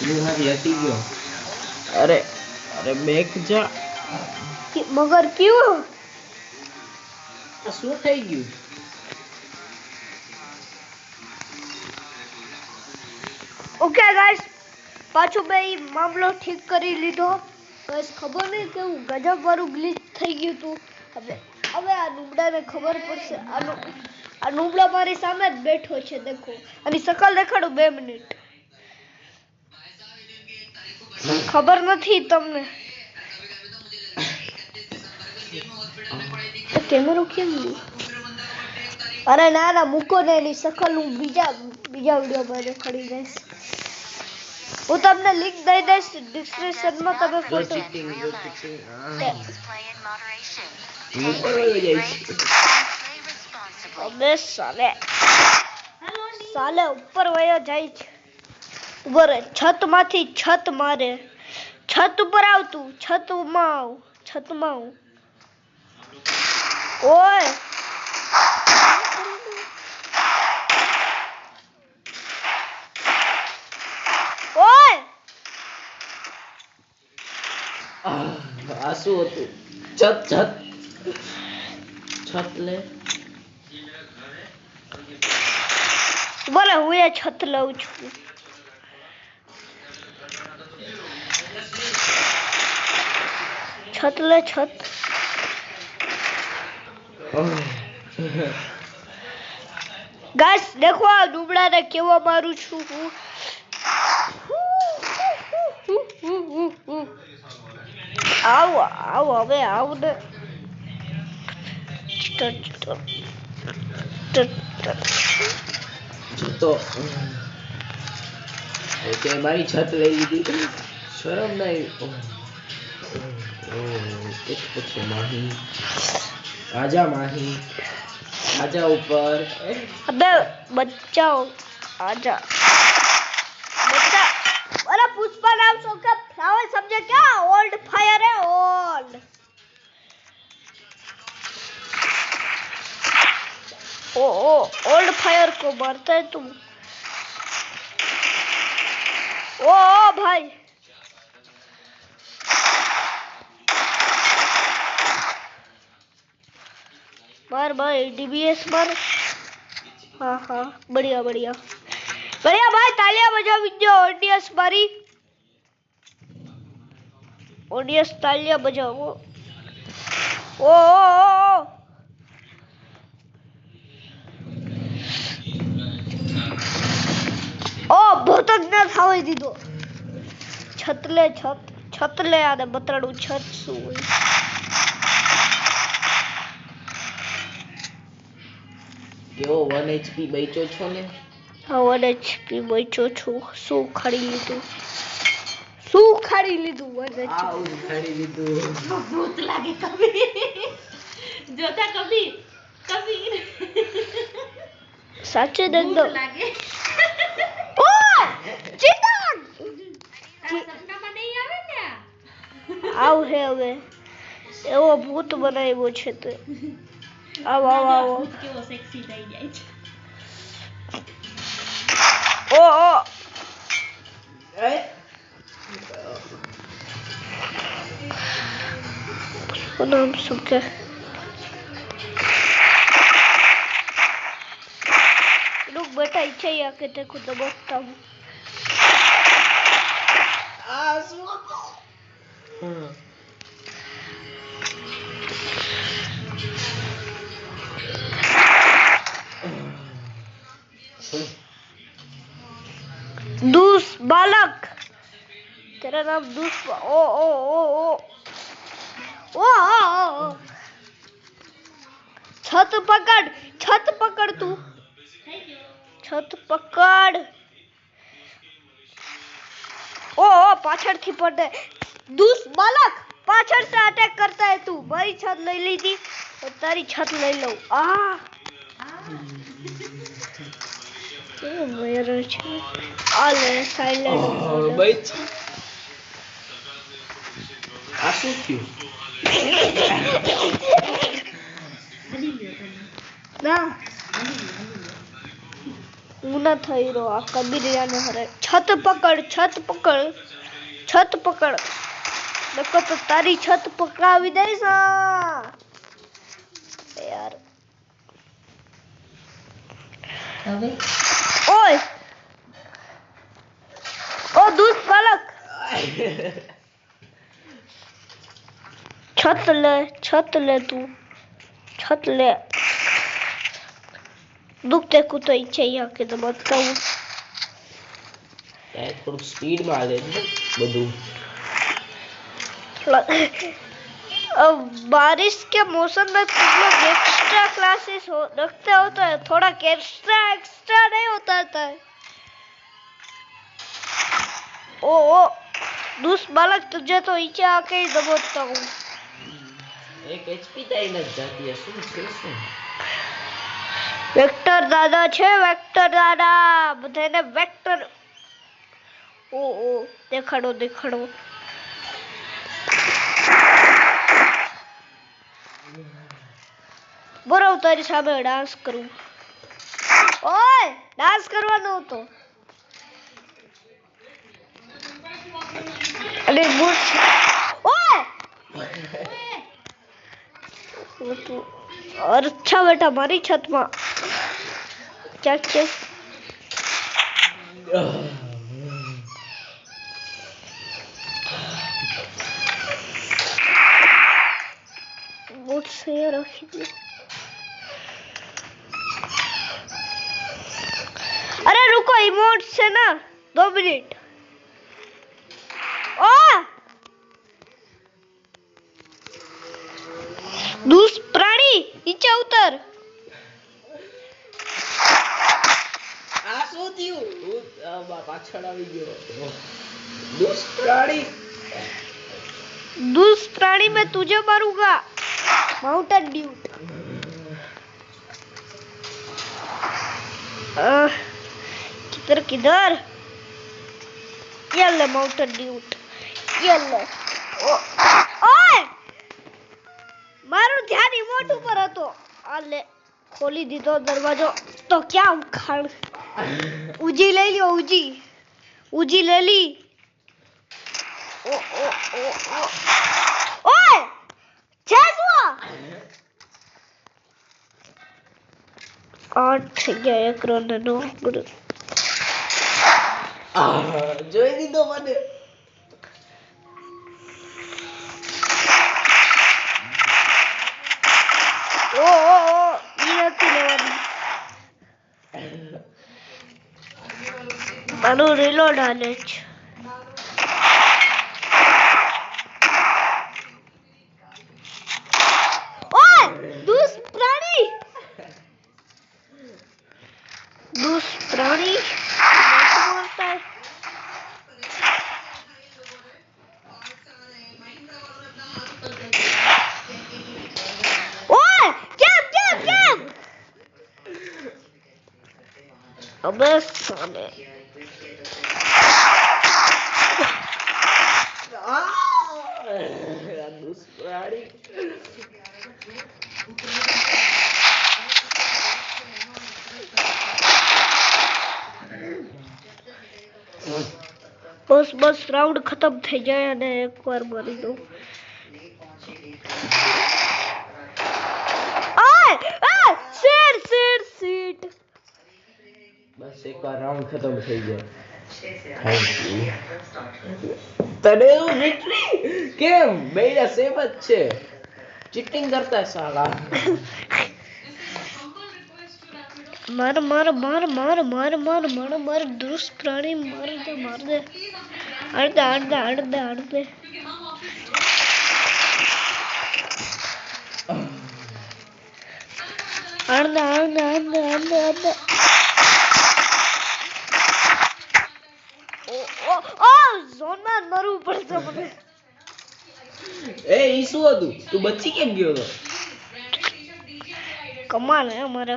હું હારી હટી ગયો. અરે અરે બેક જા મગર ક્યું શું થઈ ગયું? ઓકે ગાઈસ, પાછો બે મામલો ઠીક કરી લીધો. બસ ખબર નહીં કેવું ગજબ વાળું ગ્લિચ થઈ ગયું તું. હવે આ નુબડાને ખબર પડશે. આ નુબડા મારી સામે જ બેઠો છે, દેખો. અને શકલ દેખાડું 2 મિનિટ. ખબર નથી તમને? કેમેરો કેમ ગયો? અરે ના મૂકો ને, એની શકલ હું બીજા વિડીયોમાં દેખાડી દઈશ. હું તમને લિંક દઈ દઈશ ડિસ્ક્રિપ્શનમાં. તમે ફોટો અબે સાલે ઉપર વયો જાય છે. ઉભો રે, છતમાંથી છત મારે. છત ઉપર આવતું, છતમાં આવ. ઓય આ શું હતું? છત લે. બોલે હું એ છત લઉં છું. छत ले छत. गाइस देखो आ डूबड़ा ने केवा मारू છું હું. આવ હવે આવ ને. જતો ઓકે મારી છત લઈ લીધી. શરમ નહીં. कुछ माही आजा माही आजा ऊपर. अबे बच्चाओ आजा बच्चा. अरे पुष्पा नाम सो का फ्लावर समझे क्या? ओल्ड फायर है ओल्ड. ओ ओल्ड फायर को मारता है तुम. ओ भाई मार डीबीएस मार. हाँ बढ़िया भाई. तालियां बजाओ विद्या. ऑडियंस मारी ऑडियंस तालियां बजाओ. ओ बहुत न થાવી દીધો. છત લે આને બતરાડું. છત શું હોય? કેવો 1 HP બચ્યો છો ને? હા 1 HP બચ્યો છું. શું ખાડી લીધું 1 HP. ખાડી લીધું. ભૂત લાગે કભી જોતા કભી સાચે દંડો લાગે. ઓ ચિતન સપનામાં નહીં આવે ને. આવ હે હવે એવો ભૂત બનાવ્યો છે તે. આવ કેવો સેક્સી થઈ જાય છે. नाम શું કે? लोग बेटा इच्छा ही आके देखो दबोचता हूँ. दूस बालक तेरा नाम दूस. ओ छत पकड़ तू. छत पकड़. ओ पाछड़ थी पड़े. दूस बालक पाछड़ से अटैक करता है तू. भाई छत ले ली थी और तारी छत ले लो. मेरा आले साइलेंट बैठ. આ શું થયું? ના ऊना થઈ રહ્યો આ કબીરિયાને હરે છત પકડ નકો તો તારી છત પકાવી દઈશ યાર હવે ઓય ઓ દૂધ બાલક छत ले तू छत ले दुखते को तो इच्छा ही आके तो मत कहूँ થોડું સ્પીડ માં હાલે છે બધું अब बारिश के मौसम में तुम लोग एक्स्ट्रा क्लासेस रखते हो तो थोड़ा एक्स्ट्रा नहीं होता है ओ दूसरा बालक तुझे तो नीचे आके ही दबोचता हूँ એક એચપી તાઈ ન જાતી હશે શું વેક્ટર દાદા છે વેક્ટર દાદા બધાને વેક્ટર ઓ દેખાડો બોલો તારી સામે ડાન્સ કરું ઓય ડાન્સ કરવાનો હતો અરે બૂટ ઓય और अच्छा बेटा हमारी छत में क्या बूट से रखी दो अरे रुको इमोट से ना 2 मिनट ओ दूस प्राणी नीचे उतर આ શું થયું પાછળ આવી ગયો દુષ્પ્રાણી दूस प्राणी में तुझे मारूंगा माउंटेन ड्यू किधर ये ले माउंटेन ड्यू ये ले ओए मारो ध्यान रिमोट ऊपर હતો આ લે ખોલી દીધો દરવાજો તો क्या ઉખાડ ઉજી લઈ લ્યો ઉજી લઈ લી ओ ओए छेसवा 8 ગયા એક રન નો જોઈ દીધો મને મારું રીલોડ આલે છે ઓય દૂસ પ્રાણી બોલતા है ओए कैम अबे साले દુષ્પ્રાણી बस राउंड खत्म થઈ જાય અને એકવાર મારી દઉં શેર સીટ બસ એકવાર રાઉન્ડ ખતમ થઈ જાય તને એવું વિટરી કેમ બેયના સેમ જ છે ચીટિંગ કરતા है साला मार दुष्ट प्राणी मार दे ઝોન માં મરવું પડશે મને એ ઈ શું હતું તું બચી કેમ ગયો તો कमाल है हमारा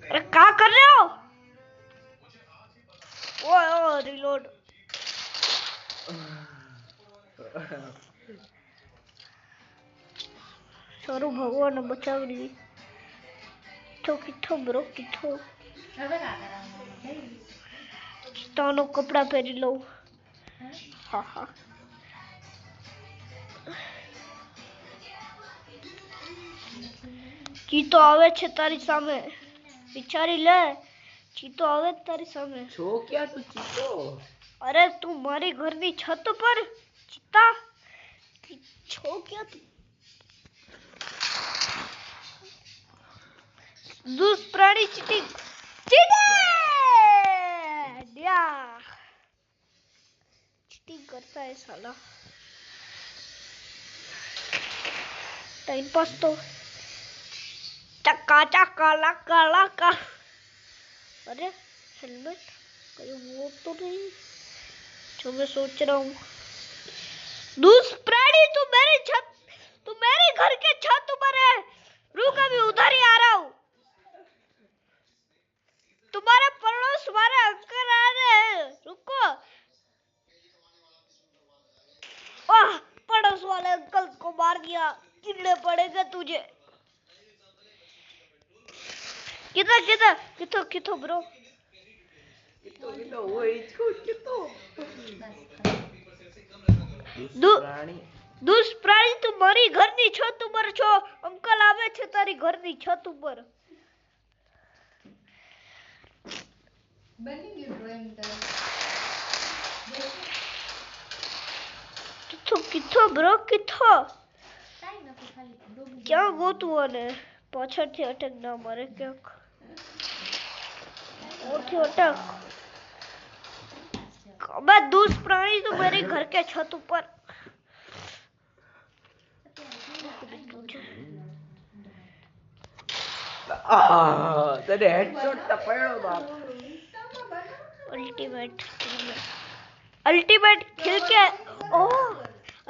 अरे क्या कर रहे हो ओ रिलोड સારું ભગવાને બચાવી લી. તો કિથો બ્રો કિથો હવે કા કરાવવાનું તાનો કપડા પહેરી લઉં. હા હા ચીતો આવે છે તારી સામે, વિચારી લે. ચીતો આવે જ તારી સામે. છો ક્યાં તું ચીતો? અરે તું મારી ઘરની છત પર ચીતા છો ક્યાં તું? દુષ્પ્રાણી ચીટિંગ चीटिंग करता है साला. टाइम पास तो चक्का चक्का लक्का लक्का. अरे हेलमेट कहीं वो तो नहीं जो मैं सोच रहा हूँ. दुष्प्राणी तू मेरे घर के छत पर है. रुक अभी उधर ही आ रहा हूँ. तुम्हारे पड़ोस वाले अंकल आ रहे हैं, रुको. आह, पड़ोस वाले अंकल को मार दिया. गिरने पड़ेगा तुझे. किधर किधर किथो किथो ब्रो. कितो वो इसको कितो दुष्प्राणी તું મારી ઘરની છત ઉપર છો. અંકલ આવે છે તારી ઘરની છત ઉપર. બની ગયું ડ્રોઈંગ કિથો બ્રો કિથો કાઈ નથી ખાલી ડોબી ક્યાં ગોતું અને પાછળથી અટક ના મારે ક્યાંક. ઓરથી અટક. अबे दुष्प्राणी तू मेरे घर के छत ऊपर. तेरे हेडशॉट तो पड़ो बाप. अल्टीमेट खेल के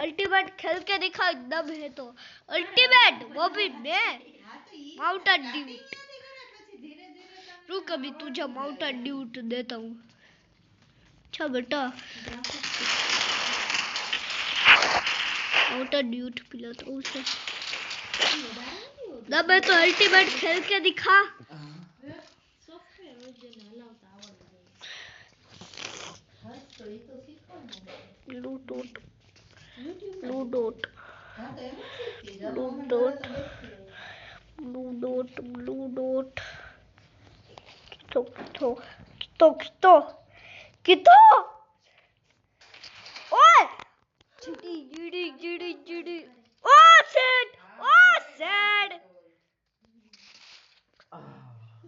अल्टीमेट खेल के दिखा. दम है तो अल्टीमेट वो भी मैं माउंटेन ड्यूट. रुक अभी तुझे माउंटेन ड्यूट देता हूँ. अच्छा बेटा माउंटेन ड्यूट पिलाता हूँ उसे. दम है तो अल्टीमेट खेल के दिखा. સોફ્ટવેર હોય જેને હલાવતા આવડવું જોઈએ. તો એ તો શીખવાનું. लूडोट YouTube लूडोट હા તો એમ જ શીખી જા. लूडोट लूडोट लूडोट. कितो कितो कितो कितो कितो. ओए चिड़ी चिड़ी चिड़ी चिड़ी. ओ सैड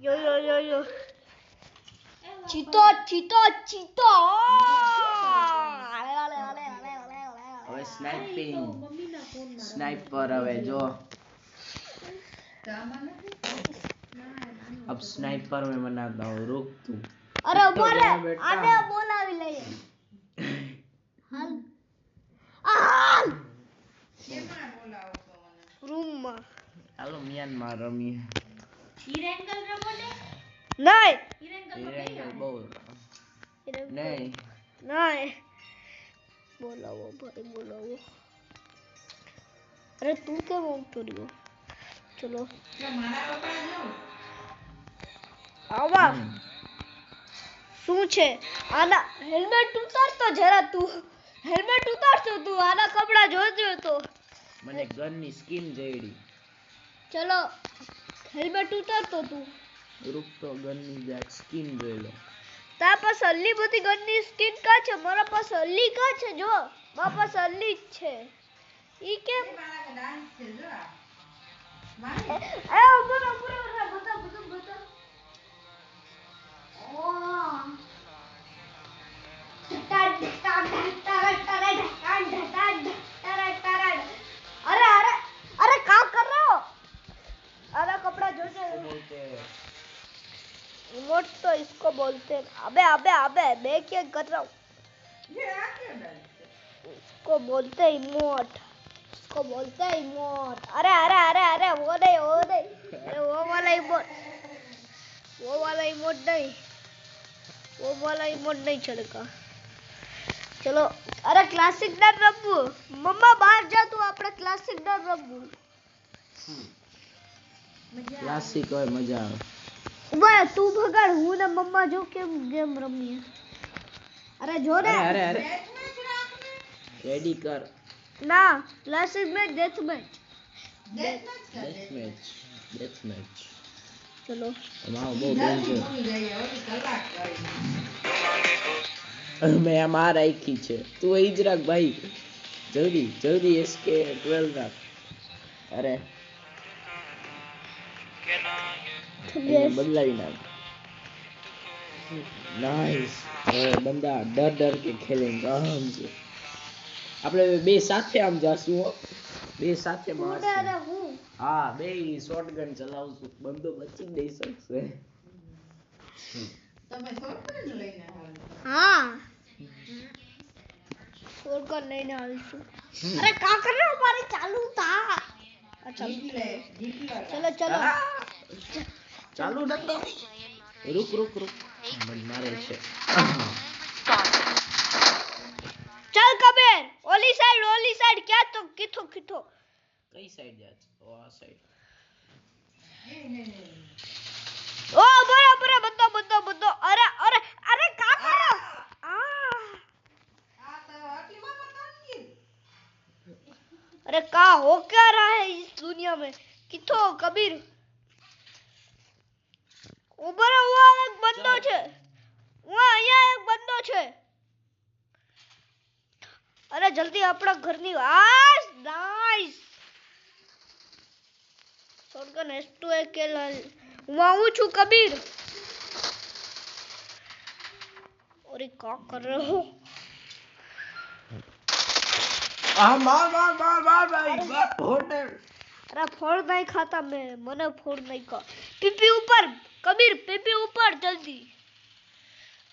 यो यो यो यो. चीतो चीतो चीतो. હવે સ્નાઇપિંગ મમ્મીના ફોનમાં સ્નાઇપર હવે જો. अब स्नाइपर में बनाता हूँ. रुक तू. अरे तो हमारे गया बेटा. आने बोलावी लઈએ. हाल रूम में હાલો મ્યાનમાર રમીએ. ઈરેંગલ રમો ને नहीं ઈરેંગલ હિરેંગલ બહુ નહીં. नहीं बोलावो भाई बोलावो. अरे तू क्या बोलतो रही हो. चलो आवा શું છે આના હેલ્મેટ ઉતારતો જરા. તું હેલ્મેટ ઉતારતો તું આના કપડા જોજો તો. મને ગનની સ્કિન જઈડી. ચલો હેલ્મેટ ઉતારતો તું. રૂક તો ગનની જાક સ્કિન જોઈ લો. તારા પાસે અલ્લી બધી ગનની સ્કિન કા છે. મારા પાસે અલ્લી કા છે. જો મારા પાસે અલ્લી જ છે. ઈ કે એ ઉભો રહો બતા બતા. अरे अरे अरे क्या कर रहे हो. अरे कपड़ा जो બોલતે इमोट तो इसको बोलते हैं. अबे अबे अबे मैं क्या कर रहा हूँ. इसको बोलते हैं इमोट. इसको बोलते हैं इमोट. अरे अरे अरे अरे वो नहीं अरे वो वाला इमोट नहीं चलेगा. चलो અરે ક્લાસિક ના રમવું મમ્મા બહાર જા તું આપણે ક્લાસિક ના રમવું ક્લાસિક હોય મજા આવે. ઉભા તું ભગાડ હું ને મમ્મા જો કેમ ગેમ રમીએ અરે જો ને અરે રેડી કર. ના classic match death match death match ચલો અમારો બહુ ડેન્જર. મેં આમાં રાખી છે તું એ જ રાખ ભાઈ. જલ્દી એસકે 12 રાખ. અરે એને બદલાવી નાખ. નાઈસ. બંદા ડર કે ખેલેંગે આમ છે. આપણે બે સાથે આમ જાશું હો. બે સાથે મારશું. અરે હું હા બે શોટગન ચલાવશું બંદો બચી નહીં શકશે. હા શોટગન લઈને આવીશું અરે કા કર रहे हो हमारे चालू था अच्छा चलो चलो ચાલુ નતો. રૂક મન મારે છે. चल कबीर ओली साइड क्या तो किथो કઈ સાઈડ જા છે? ઓ આ સાઈડ. ओ बड़ा बंदो अरे का कर रहे हो अरे का हो क्या रहा है इस दुनिया में किथो कबीर ऊपर हुआ एक बंदो छे वहां અહીંયા એક બંદો છે અરે જલ્દી આપણા ઘરની આસ નાઈસ શોટગન S2 કે હું આવું છું કબીર अरे क्या कर रहे हो માર ભાઈ બાપ હોટલ. अरे फोड़ नहीं खाता मैं मने फोड़ नहीं खा पीपी ऊपर कबीर पीपी ऊपर जल्दी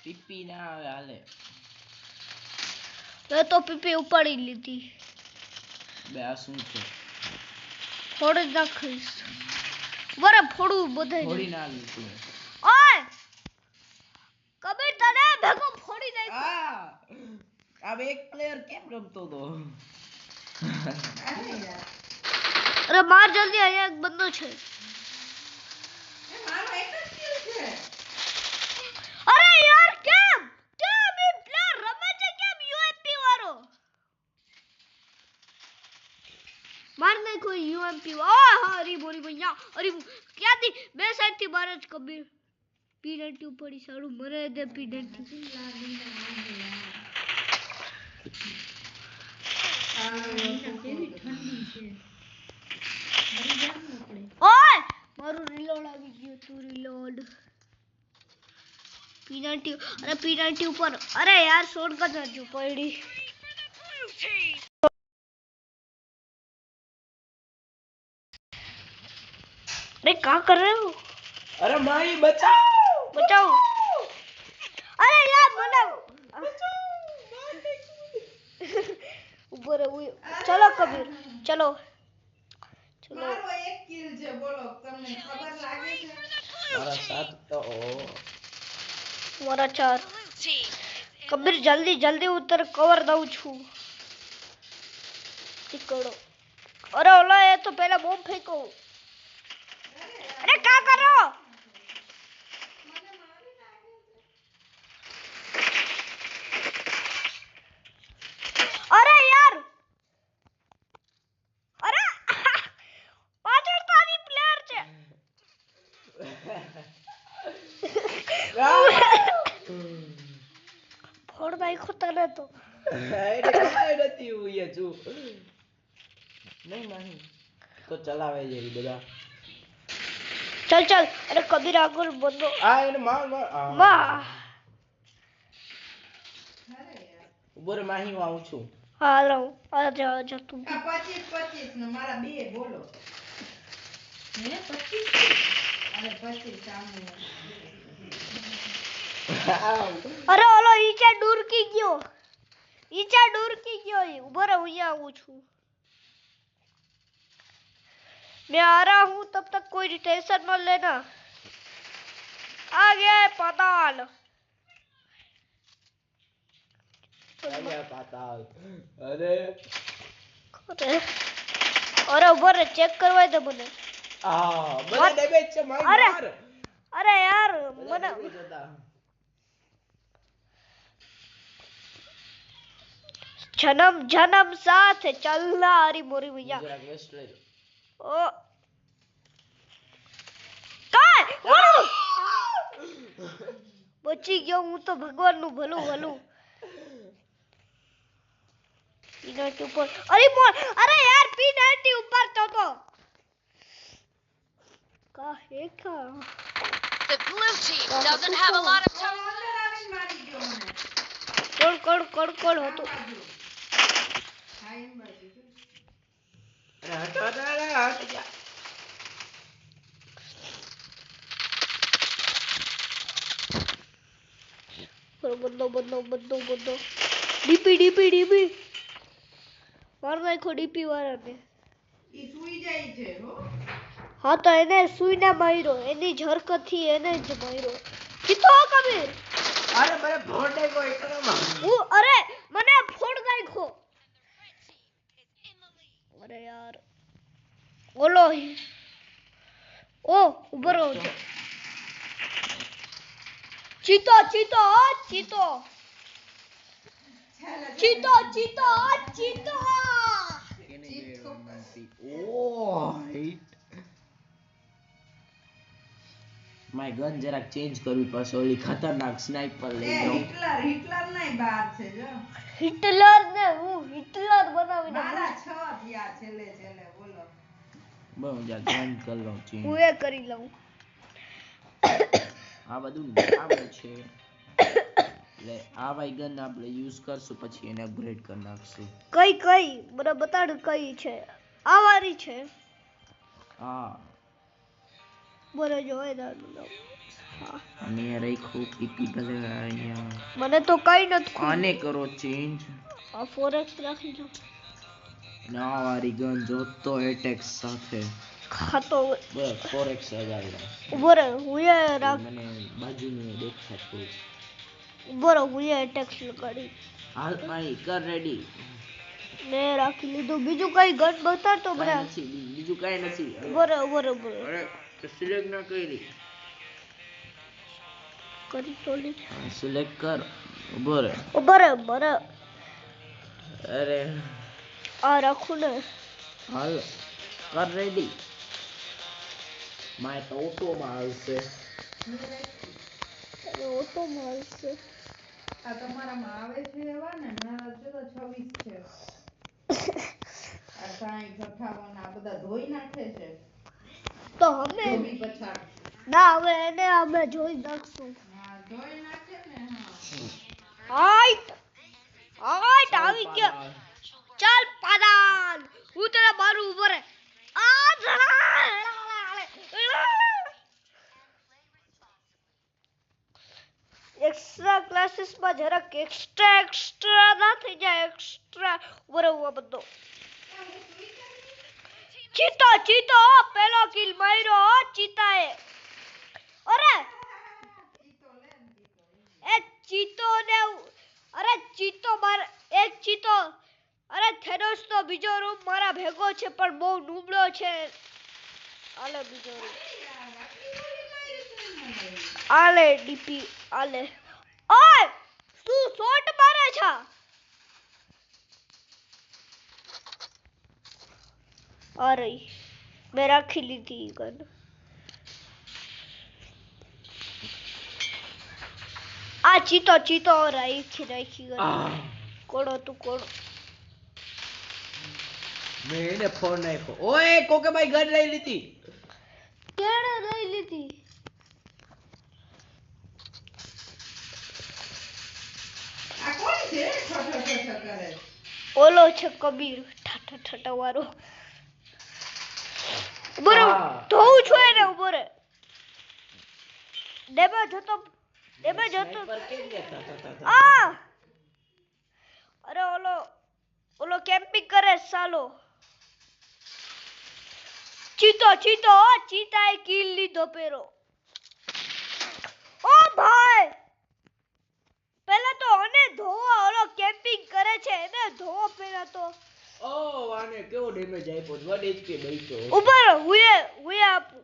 પીપી ના આવે હાલે. मैं तो पीपी ऊपर ही ली थी બે આ શું છે? फोड़ नाखीस बरे फोड़ू बधाई થોડી ના લીધું. ओए कबीर तने भेगो फोड़ी नहीं આ એક પ્લેયર કેમ રમતો તો? अरे मार जल्दी અહીંયા એક બંદો છે अरे यार કેમ એ પ્લેયર રમે છે કેમ યુએમપી વાળો માર નહીં કોઈ યુએમપી ઓ હરી બોરી ભૈયા અરે ક્યાંથી બે સાઈડ થી મારે જ કબીર પી90 પડી સારું મરે દે પી90 ઓય મારું રીલોડ આવી ગયું તું રીલોડ P90 અરે P90 ઉપર અરે યાર શોટગન હજુ પડી अरे क्या कर रहे हो અરે માઈ બચાવ. अरे यार મને ऊपर चलो कबीर चलो મારો એક કિલ છે બોલો તમને ખબર લાગે છે મારા સાત તો हमारा 4 कबीर जल्दी उतर कवर दઉં છું ટીકડો अरे ओला ये तो पहले बॉम्ब फेंको अरे क्या कर रहे हो अरे यार अरे પાછળ તારી પ્લેયર છે ફોડ નાખ્યો તને તો એટલે કમાઈ નથી હું એ છું. નહીં માહી તો ચલાવે છે એ બધા. चल अरे कबीर આગળ બંદો આ એને માર વાહ ઉભો રે માહી હું આવું છું. હા રહું આજા તું આ 25 ને મારા બે બોલો હે 25 અરે 25 સામે અરે ઓલો ઈચા ડૂરકી ગયો ઉભો રહો અહીંયા આવું છું मैं आ रहा हूँ तब तक कोई टेंशन मत लेना आ गया है पताल અરે પાતાલ અરે અરે ઉભો રે ચેક કરવા દે મને મને ડેમેજ છે માર અરે. માર અરે યાર મને મને ડેમેજ હતા જન્મ જન્મ સાથે ચલના હરી મોરી ભૈયા જરાક વેસ્ટ લઈ લો ઓ કાય ઓલો બચી ગયો હું તો ભગવાનનું ભલું ભલું P90 ઉપર અરે યાર P90 ઉપર તો કા હે કા The blue team doesn't have a lot of time. અંદર આવીને મારી ગયો મને કોણ હતું હા એમ બાજુ જો. અરે હટ જા બધો ડીપી માર નાખો ડીપી વાળાને ઈ સૂઈ જાય છે હો હા તો એને સુઈને માર્યો એની જ હરકતથી એને જ માર્યો કીધો કબીર અરે મને ફોડે કોઈ એકરામાં અરે મને ફોડ નાખ્યો અરે યાર ઓલો ઓ ઉભો રહો ચીતો માય ગન જરાક ચેન્જ કરવી પડશે ઓલી ખતરનાક સ્નાઈપર લઈ લો હિટલર નહીં બહાર છે જો હિટલર ને હું હિટલર બનાવીને મારા 6 થયા છેલ્લે બોલો બહુ જા ગન કર લો ચેન્જ હું એ કરી લઉં આ બધું બરાબર છે એટલે આ વાય ગન આપણે યુઝ કરશું પછી એને અપગ્રેડ કરી નાખશું કઈ મને બતાડ કઈ છે આ વારી છે હા બોલો જો એ અને રાખો પીપી ભલે અહીંયા મને તો કઈ નથી આને કરો ચેન્જ આ ફોરેક્સ રાખી દો ના વારી ગન જોતો એટેક સાથે ખાતો બસ ફોરેક્સ લગાવી ઉભો રહે હું એ રાખ મને બાજુનું દેખાતું ઉભો રહે હું એ એટેક્સ લગાડી હાલ ભાઈ કર રેડી મેં રાખી લીધું બીજું કઈ ગન બતાડ તો મને બીજું કઈ નથી ઉભો રહે અરે સિલેક્ટ ના કરી તો લે સિલેક્ટ કર ઉભો રે બરે અરે આ રાખું ને હાલ કર રેડી માય તો ઓટોમાં આવશે ઓટો મારશે આ તમારામાં આવે છે એવા ને મારા જો તો 26 છે આ 60 58 આ બધા ધોઈ નાખે છે તો અમે ધોબી પછાડ ના હવે એને અમે જોઈ નાખશું હા ધોઈ નાખે ને હાઈટ આવી ગયો ચાલ પાદાન હું તને મારું ઉભો રે એક્સ્ટ્રા ક્લાસીસ માં જરાક એક્સ્ટ્રા ના થઈ જાય એક્સ્ટ્રા બરોબર બધો ચીતો પેલો કિલ માર્યો ચીતાએ અરે અરે થેનોસ તો બીજો રૂમ મારા ભેગો છે પણ બહુ નૂબળો છે આલે બીજો રૂમ આલે ડીપી આલે ઓય તું શોટ મારે છે અરે મેં રાખી લીધી ગન આ ચીતો રાખી ગન કોડો તું કોડો મેં એને ફોન નાખ્યો ઓય કોકે ભાઈ ગન લઈ લીધી કેણે લઈ લીધી આ કોણ છે ઠઠ કરે ઓલો છે કબીર ઠઠ વાળો બરો ધોઉં છું એને ઉભો રે ડેમેજ હતો પર કેમ ગયા આ અરે ઓલો કેમ્પિંગ કરે સાલો ચીતાએ કિલ લીધો પેરો ઓ ભાઈ પહેલા તો અને ધોવો ઓલો કેમ્પિંગ કરે છે એને ધોવો પહેલા તો ઓ આને કેવો ડેમેજ આપ્યો 1 HP બચ્યો ઉપર હુએ આપું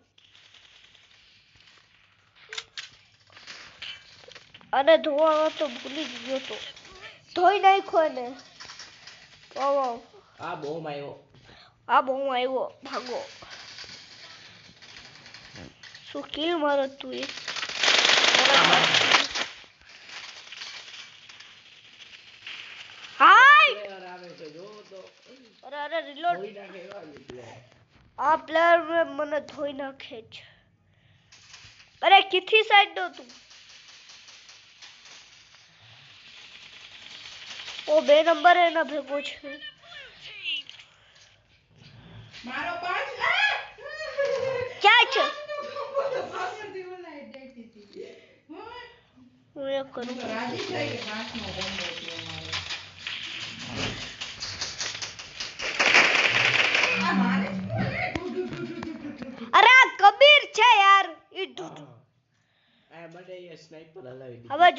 અને ધોવાનો તો ભૂલી જ ગયો તો ધોઈ નાખ્યો એને આ બોમ્બ આવ્યો ભાગો શું કિલ મારો તું એ હાય પ્લેયર આવે છે જો તો અરે રિલોડ ધોઈ નાખે એવા છે player. આ પ્લેયર મને ધોઈ નાખે છે અરે કિથી સાઈડ નો તું ઓ 2 નંબર એના ભેગો છે મારો 5 ક્યાં છે પાછળથી ઓલા દેતી હતી હું એ કરું તો રાજી થઈ કે 5 નો બોમ્બ છે અમારો આ મારે અરે આ કબીર છે યાર ઈ આ મને એ સ્નાઈપર હલાવી દીધી હવે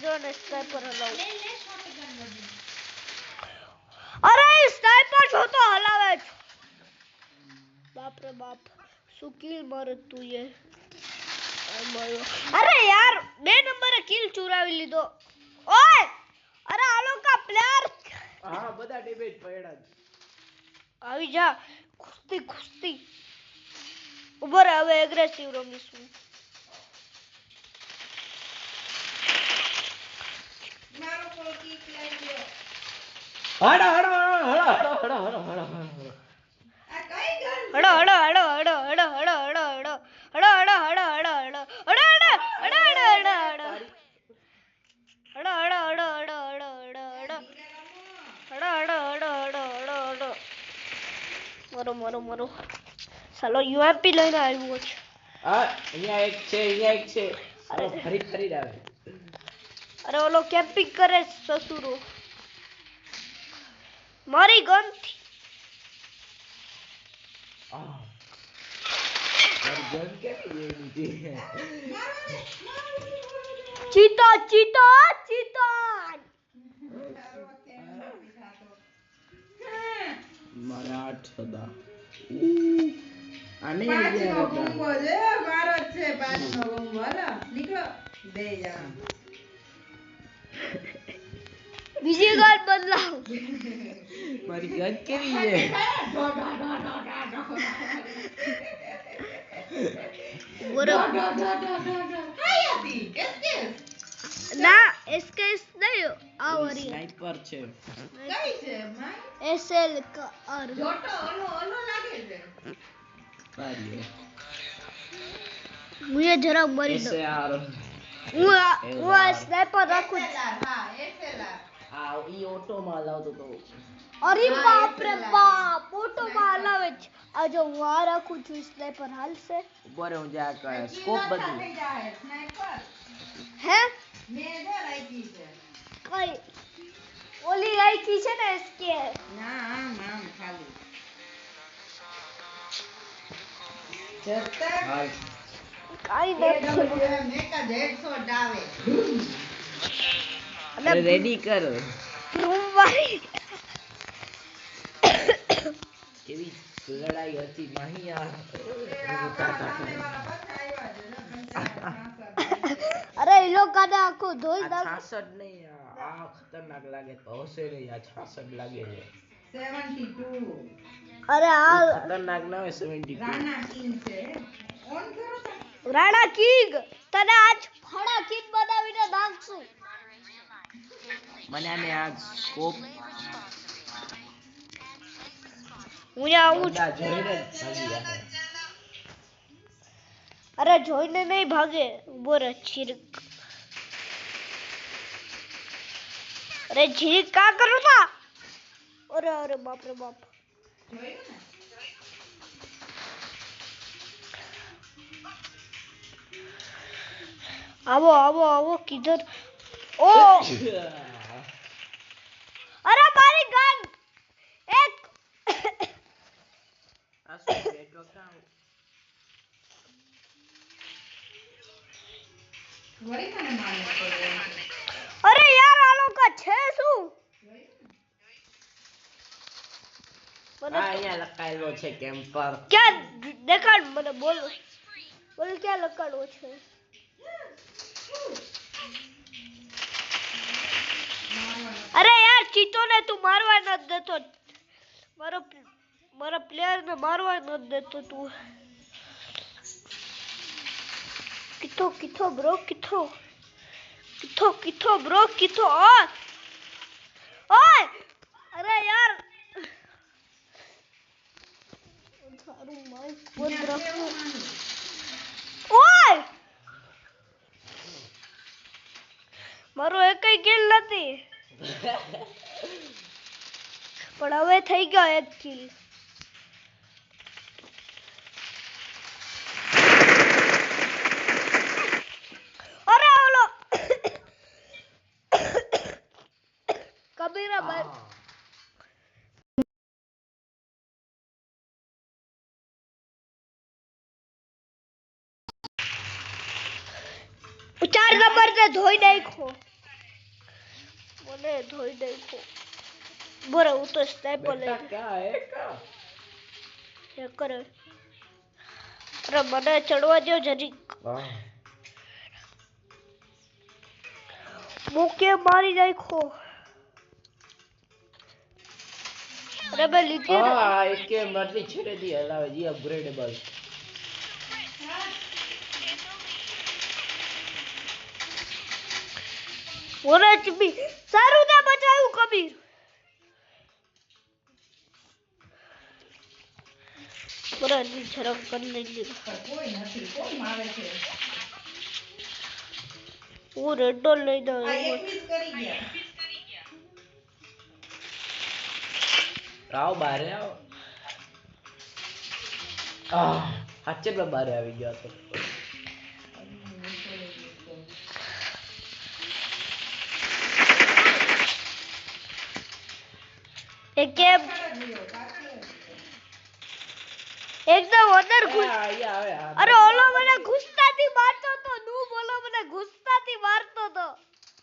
જો ને સ્નાઈપર હલાવ લે શોટગન વળી અરે સ્નાઈપર જો તો હલાવે છે બાપ રે બાપ શું કિલ મારે તું એ અરે યાર 2 નંબરે કિલ ચોરાવી લીધો ઓય અરે આ લોકો પ્લેયર હા બધા ડેમેજ પડ્યા આવી જા ખુસ્તી ઉભર હવે એગ્રેસિવ રમીશું મારો કોઈ કિક લઈ લ્યો હડો આ કઈ ગન મરો સાલો યુએમપી લઈને આવ્યો છે અહીંયા એક છે સાલો ફરી આવે અરે ઓલો કેમ્પિંગ કરે સસુરો મારી ગન મારી ગન કેવી લીધી ચીતા મારા 8 હતા આને 5 નો ગયા બોમ્બો છે મારો જ છે 5 નો બોમ્બો હાલો નીકળો બે જા બીજી ગન બદલાવ મારી ગન કેવી છે હાય હતી એસકેસ ના એસકેસ નહીં આ વારી સ્નાઈપર છે કઈ છે માં એસએલ કાર જોટો ઓલો લાગે છે સારી મુએ જરા મરી દો SAR હું આ સ્નાઈપર રાખું છું. હા એસએલઆર આ ઈ ઓટો માં લાવતો તો અરે બાપ રે બાપ ઓટો માં હલાવે છે આ જો હું આ રાખું છું સ્નાઈપર હાલશે બરે હું જા કરે સ્કોપ બદલું થઈ જાય સ્નાઈપર હે મે જો રાખી છે કઈ ઓલી રાખી છે ને એસકે ના આમ ખાલી જતા હાલ કાઈ નથી મેકા હેડશોટ આવે અને રેડી કર રૂમવાળી કેવી લડાઈ હતી માહિયા અરે એ લોકોને આખું ધોઈ નાખ 66 નહીં આ ખતરનાક લાગે તો હશે નહીં આ 66 લાગે છે 72 અરે આ ખતરનાક ના હોય 72 રાણા કિંગ છે ઓન કરો તો રાણા કિંગ તને આજ ફડા કિંગ બનાવીને નાખશું મને આને આ સ્કોપ હું આવું છું. બધા જોઈને જ ભાગી જાય અરે જોઈને નહીં ભાગે ઉભો રહે છીરક અરે છીરક કા કરો તા અરે બાપ રે બાપ જોયું ને आओ किधर ओ अरे मारी गन एक વળી મને મારવો પડ્યો अरे यार आलो का छे શું મને આ અહીંયા લખાયેલો છે કેમ્પર. क्या દેખાડ મને બોલ બોલ क्या લખાડો છે अरे यार चीतो ने तू मारवा न देतो मारो मारा प्लेयर ने मारवा न देतो तू किथो किथो ब्रो किथो किथो किथो ब्रो किथो ओए अरे यार थारू माइक बंद रखो ओए मारो एकई કિલ નથી પણ હવે થઈ ગયો એક કિલ અરે ઓલો કબીરા ભાઈ ચાર નંબર ને ધોઈ નાખો મને ધોઈ નાખો બરો હું તો સ્નાઈપર લઈ બેટા ક્યાં હે કા? ચેક કરે અરે મને ચડવા દો જરીક વાહ. મૂકે મારી નાખો અરે મેં લીધી ને હા એકે મરલી છેડે દી હલાવે જી અપગ્રેડેબલ. ઓરે ચીપી સારું ના બચાવ્યું કબીર પૂરા ની ઝરક કરી લીધી કોઈ નથી કોણ મારે છે હું રેડ ડોલ લઈ દઉં આ 21 કરી ગયા આવો બારે આવો. સાચે પેલા બારે આવી ગયો તો. કેમ એકદમ અંદર ઘુસ અહીંયા આવે આ. અરે ઓલો મને ગુસ્સાથી મારતો તો નૂબ ઓલો મને ગુસ્સાથી મારતો તો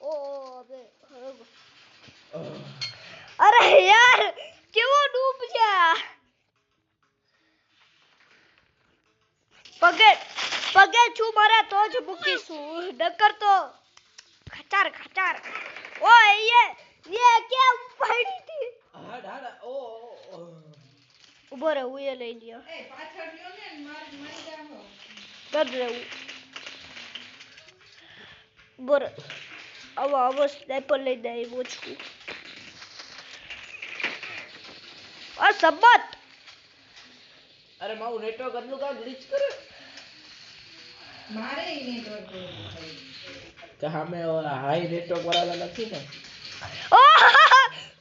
ઓ અબે અરે યાર કેવો નૂબ છે આ? પગે પગે છું મારા તો જ મૂકીશું નકર તો ખચાર ખચાર ઓય ये क्या पड़ी थी હાડ હાડ ઓ ઉભો રહે હું એ લઈ લ્યો એ પાછળ લ્યો ને મારી જાહો કર રહેવું ઉભો રહે આવો સ્નાઈપર લઈ દે આવ્યો છું આ સબત અરે મારું નેટવર્ક આટલું કામ ગ્લિચ કરે મારે નેટવર્ક કે સામે ઓલા હાઈ નેટવર્ક વાળા નથી ને.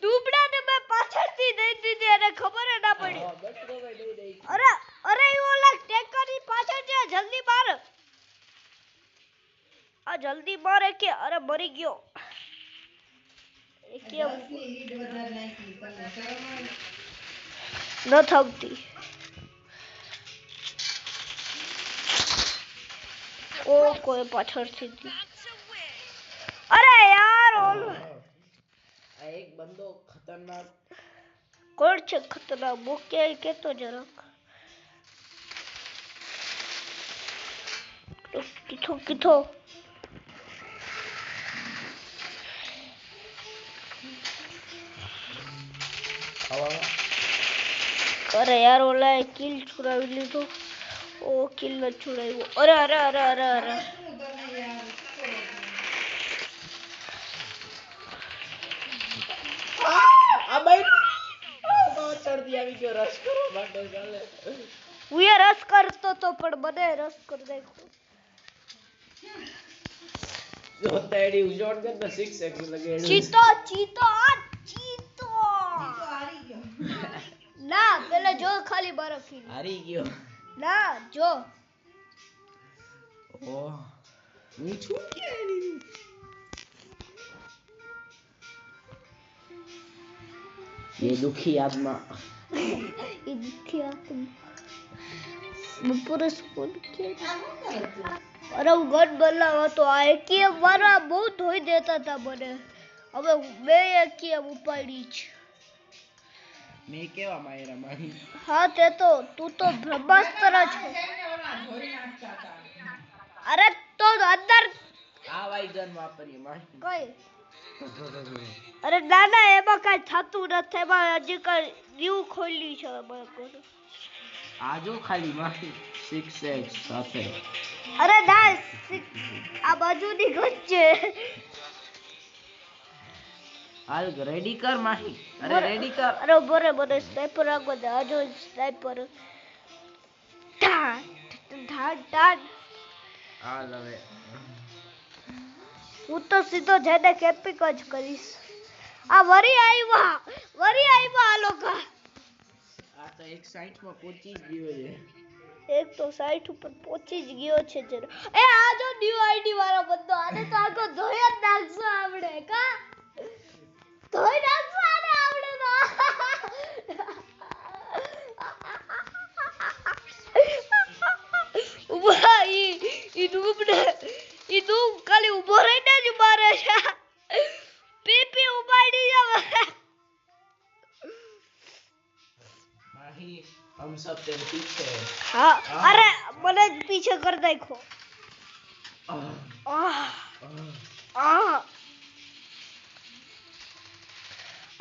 ડૂબડા ને મેં પાછળથી દઈ દીધી અને ખબર ના પડી હા, બસ તો ભાઈ દઈ દઈ. અરે અરે એ ઓલા ટેકરની પાછળ છે જલ્દી માર આ જલ્દી મારે કે અરે મરી ગયો એ કેમ ની લીડ વધારે નાખી તમને શરમ આવે ન થમતી ઓ કોઈ પાછળથી અરે યાર ઓલો આ એક બંદો ખતરનાક. કોણ છે ખતરનાક મૂકે કેતો જરાક કિથો કિથો અરે યાર ઓલા કિલ છુરાવી લીધો ઓ કિલ ન છુરાવ્યો અરે અરે અરે અરે અરે શું તમે યાર આ ભાઈ ચડતી આવી ગયો રસ કરો માટે ચાલે. હું એ રસ કરતો તો પણ મને રસ કરી નાખ્યો જો તેડી ઉજોડ કર તો 6x લગે. ચીતો ચીતો આ ચીતો તો હારી ગયો ના પેલે જો ખાલી બરફ હારી ગયો. ના જો ઓ મીઠું કે એની ये दुखी आत्मा એ દુખી આત્મ બપોરે સ્કૂલ કે આ શું કરે તું અરે હું ગન બદલાવા તો આ એકેએમ વાળા બહુ ધોઈ દેતા હતા મને. હવે બે એકેએમ ઉપાડી છે. મેં કેવા માયરા માહી. હા તે તો તું તો બ્રહ્માસ્ત્ર છો. ધોઈ નાખતા હતા. અરે તો અંદર આ વાઈ ગન વાપરીએ માહી. કઈ અરે ના ના એમાં કઈ થતું નથી. એમાં હજી કઈ ન્યુ ખોલી છે બરાબર. આ જો ખાલી માહી 6x સાથે. અરે ના આ બાજુની ગન છે. હાલ રેડી કર માહી. અરે રેડી કર. અરે બોરે બોરે સ્નાઈપર આગો દે. આ જો સ્નાઈપર ઢાન ઢાન ઢાન. હાલ હવે હું તો સીધો જઈને કેમ્પિંગ જ કરીશ. આ વરી આવ્યા આ લોકો. આ તો 160 માં પહોંચી જ ગયો છે. એક તો 60 ઉપર પહોંચી જ ગયો છે જરા. એ આ જો ન્યુ આઈડી વાળો બંદો. આને તો આગો ધોઈ જ નાખશો આપણે કા. ધોઈ નાખશો આને આપણે તો. ઉભા ઈ ડૂબ ખાલી ઉભો રહીને જ મારે છે. પીપી ઉપાડી જાવ. माही हम सब तेरे पीछे हैं। हाँ अरे મને જ पीछे कर देखो.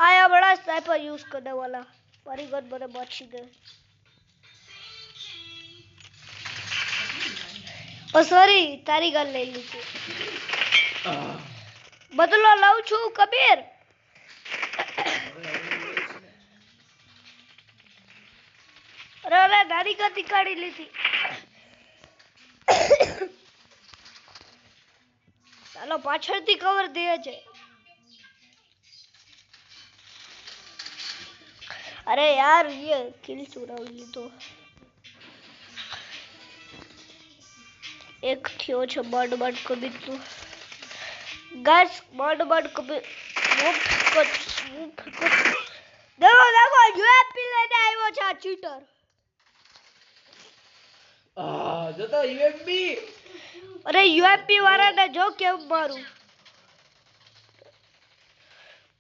आया बड़ा स्नाइपर यूज करने वाला. मारी गन मैंने बची गई. ओ सॉरी तारी गन ले ली थी. बदलो लाऊं छू कबीर. અરે નાની ગતિ કાઢી લીધી. ચાલો પાછળથી કવર દે છે. અરે યાર ये किल चुराવી લીધો. એક થયો છે બડ કબીર તો. ગાઈસ બડ કબીર देखो यूएमपी लेने આવ્યો છે આ ચીટર. જો તો યુએમપી. અરે યુએમપી વાળાને જો કેમ મારું.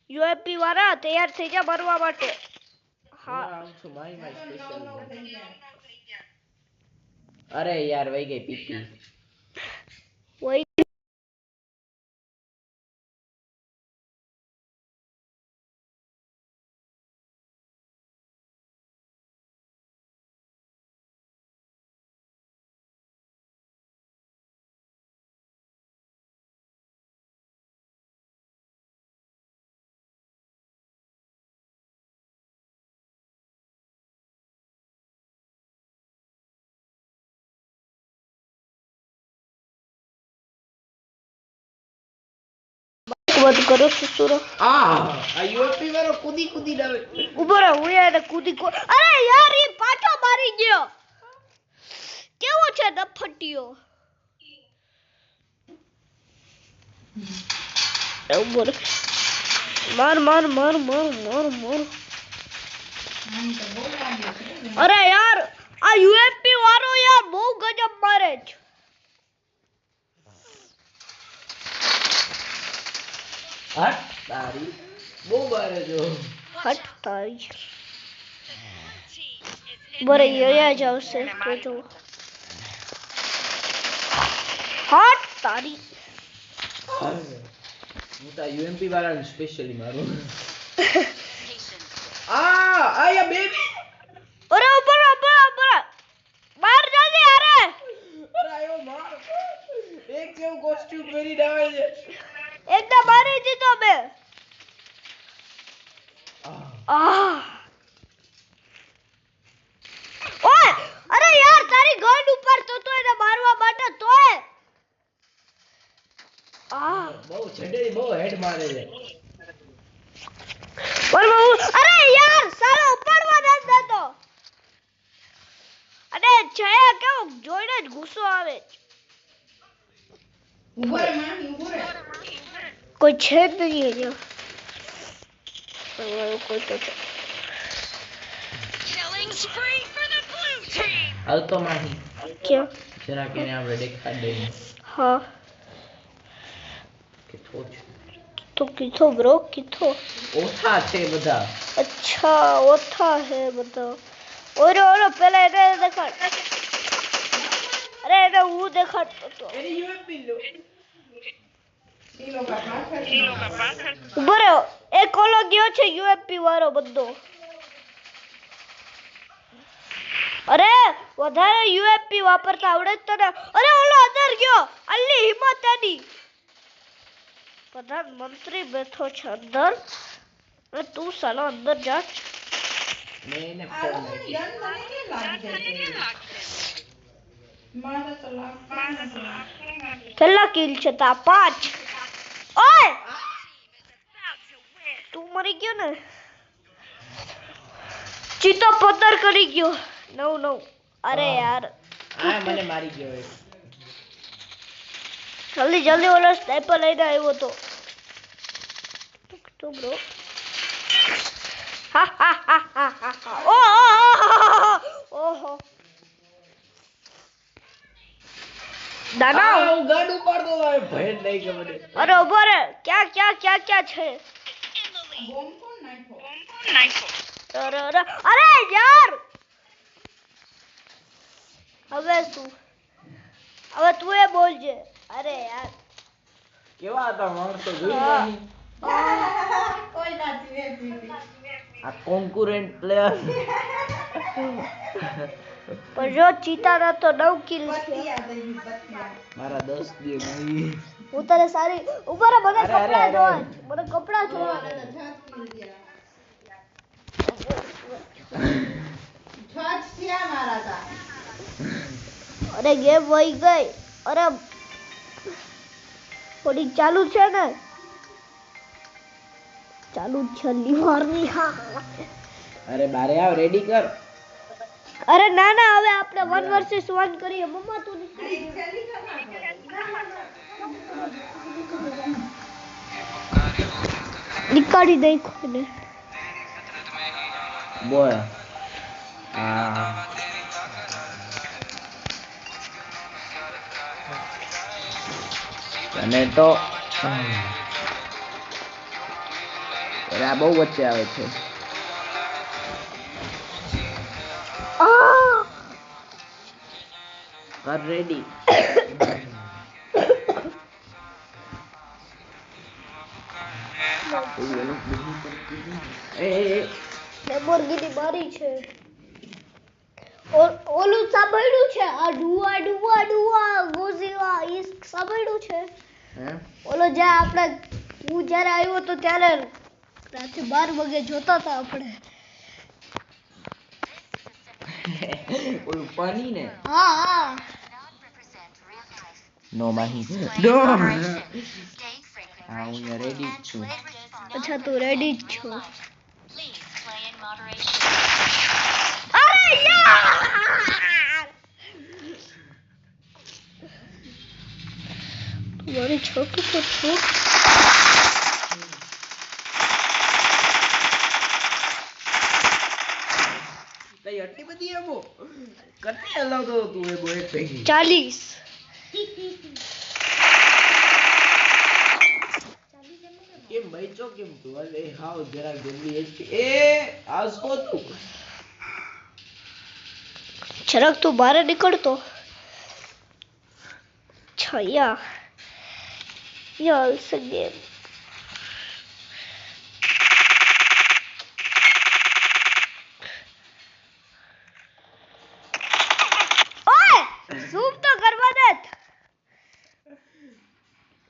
યુએમપી વાળા તૈયાર થઈ જા મરવા માટે. હા આમ છું માય સ્પેશિયલ. અરે યાર વઈ ગઈ પીપી. વઈ બંધ કરો સુસુરો. આ યુએમપી વાળો કૂદી ડાવે. ઉભો રહો હું એને કૂદી કો. અરે યાર ઈ પાછો મારી ગયો. કેવો છે નફટીયો. ઉભો રહો. માર. અરે યાર આ યુએમપી વાળો યાર બહુ ગજબ મારે છે. હટ તારી બહુ બારે જો. હટ તારી. બરે યયા જ આવશે તો જો. હટ તારી. હું તો યુએમપી વાળાને સ્પેશિયલી મારું. આયા બેબી. અરે ઉપર બહાર જલ્દી અરે. અરે આયો માર. એક જેવું કોસ્ટ્યુમ પહેરી ડાવે છે. એકદમ મારી દીધો બે. ઓય અરે યાર તારી ગન ઉપર તો એને મારવા માટે તોય. બહુ છડેરી બહુ હેડ મારે છે. અરે યાર સાલો ઉપાડવા ન દેતો. અને છયા કેવો જોઈને જ ગુસ્સો આવે. ઉભો રે માહી ઉભો રે. કોઈ છે જ નહીં અહીંયા. કોઈ તો છે. Killing spree for the blue team. હાલ તો માહી ક્યાં જરા કે આપણે દેખાડ દઈએ हाँ કે થોચ तो किथो ब्रो किथो ઓછા છે બધા अच्छा ओथा है बताओ ओरो पहले એને દેખાડ અરે એને હું દેખાડતો તો એની યુએમપી લો ઈ લોકો પાછળ ઉભો રહ્યો એક ઓલો ગયો છે યુએમપી વાળો બંદો અરે વધારે યુએમપી વાપરતા આવડે જ તને અરે ઓલો અંદર ગયો અલ્લી હિંમત એની પ્રધાનમંત્રી બેઠો છે અંદર અને તું સાલો અંદર જા મેં એને આ ફોન લોકોની ગન મને કેમ લાગી જાય મારે તો લાગતું કેટલા કિલ છે તા 5 ઓય તું મરી ગયો ને ચીતો પથ્થર કરી ગયો નવ અરે યાર આ મને મારી ગયો એક જલ્દી જલ્દી ઓલો સ્નાઈપર લઈને આવ્યો તો બ્રો હા હા હા હા હા ઓહો દાદા હું ગાડ ઉપાડતો હતો ભય નહીં કે મને અરે ઉભો રે ક્યાં છે બોમ્બ કોણ નાખ્યો અરે યાર હવે તું એ બોલજે અરે યાર કેવા હતા માણસો જોઈ નહીં કોઈ નથી વેચી આ કોન્કુરન્ટ પ્લેયર પણ જો ચીતાના તો 9 કિલ છે પતિયા દેવી પતિયા મારા 10 દે ભાઈ હું તને સારી ઉપર મને અરે, કપડા અરે. જોવા મને કપડા જોવા છ થયા મારા તા અરે ગેમ વહી ગઈ અરે થોડી ચાલુ છે ને ચાલુ છેલ્લી વારની હા અરે બારે આવ રેડી કર અરે ના હવે આપણે 1 વર્સસ 1 કરીએ મમ્મા તું નીકળી એક છેલ્લી ખતમ નીકાળી દઈ કોઈને બોલ આ અને તો અરે આ બહુ વચ્ચે આવે છે કર રેડી લેમ્બોર્ગિની મારી છે ઓલું સાંભળ્યું છે આ ડુઆ ગોઝિલા ઈ સાંભળ્યું છે હે ઓલો જ્યાં આપણે હું જ્યારે આવ્યો તો ત્યારે રાતે 12 વાગે જોતા હતા આપણે ઓલું પાણી ને હા નો માહી નો હા હું રેડી છું અચ્છા તું રેડી જ છો Please play in moderation. અરે યાર મારી છોકરી તો છોક કઈ આટલી બધી એમો કેટલી હલાવતો તું એ બોય થઈ 40 કેમ બઈચો કેમ તું અલે હાવ જરા જલ્દી એ આસકો તું જરાક તું બહાર નીકળતો છયા યાર સગે ઓય ઝૂમ તો કરવા દે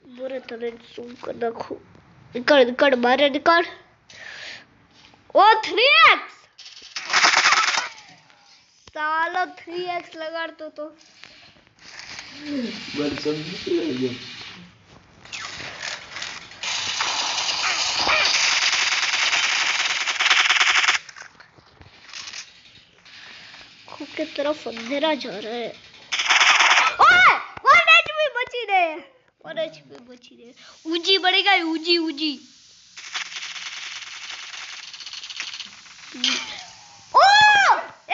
બોરે તને ઝૂમ કર નાખું નીકળ બહાર નીકળ ઓ 3x સાલો 3x લગાડતો તો બસ સમજી ગયો खुद की तरफ अंधेरा जा रहा है ओए 1 HP बची दे 1 HP बची दे ऊंची बढ़ेगा ऊंची ओ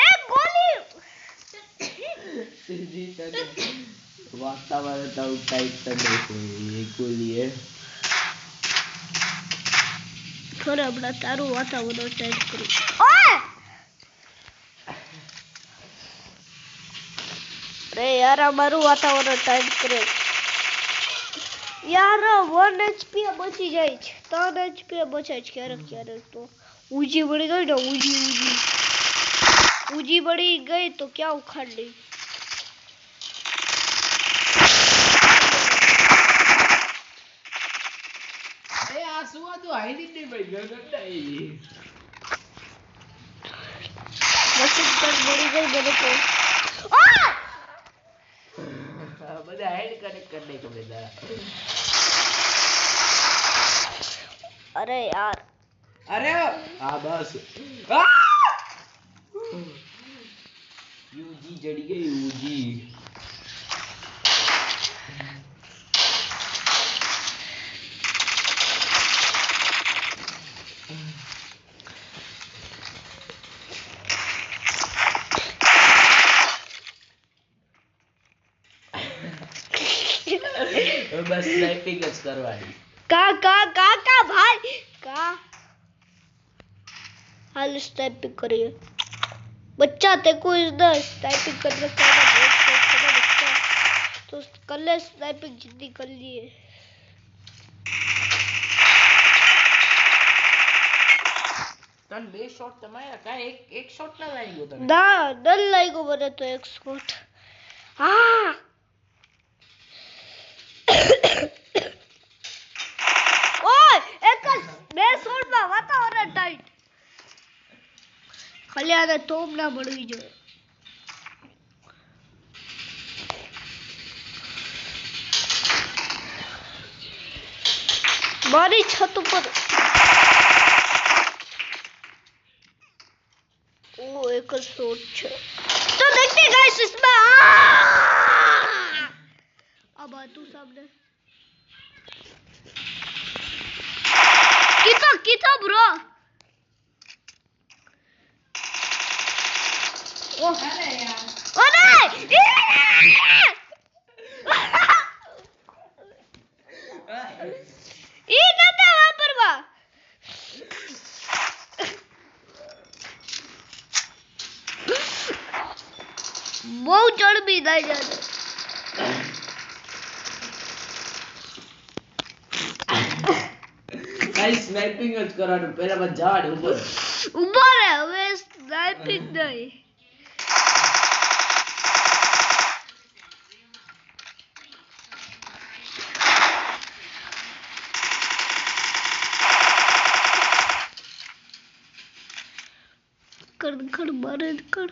एक गोली જી તને વાતાવરણ તો ટાઈટ તને એ કોલીએ થોડે હમણાં તારું વાતાવરણ ટાઈટ કરું ઓય અરે યાર આ મારું વાતાવરણ ટાઈટ કરે યાર 1 HP બચી જાય છે 3 HP બચે છે ક્યારેક તો ઉજી બળી ગઈ ને ઉજી બળી ગઈ તો ક્યાં ઉખાડ લી એ આ શું હતું હાઈડી નહીં ભાઈ ગગડાઈ મશીન પર બળી ગઈ મને તો ઓય બધા હાઈડ કનેક્ટ કરી દે કે બધા અરે યાર અરે હા બસ યુજી જડી ગઈ યુજી બસ સ્નાઇપિંગ જ કરવાની કા ભાઈ કા हाल स्नाइपिंग करिए बच्चा तेको इधर स्नाइपिंग करने का बहुत शौक है बच्चा तो कर ले स्नाइपिंग जितनी कर लिए તન બે શોટ તમારા કા એક શોટ ના લાગ્યો તને ના ડર લાગ્યો મને તો એક શોટ હા ઓય એક બે શોટ માં વાતાવરણ ટાઈટ ખાલી આને તોપ ના મળવી જોઈએ મારી છત ઉપર ओ एक शॉट છે तो देखते गाइस इसमें अब आ तू सामने कितना ब्रो ओ અરે યાર ओ नहीं ये नता वापरवा બહુ ચડબી થાય છે ગાઈસ સ્નાઇપિંગ જ કરવાનું પહેલા બસ ઝાડ ઉપર ઉભો રહે હવે સ્નાઇપિંગ નહીં કડ મારે કડ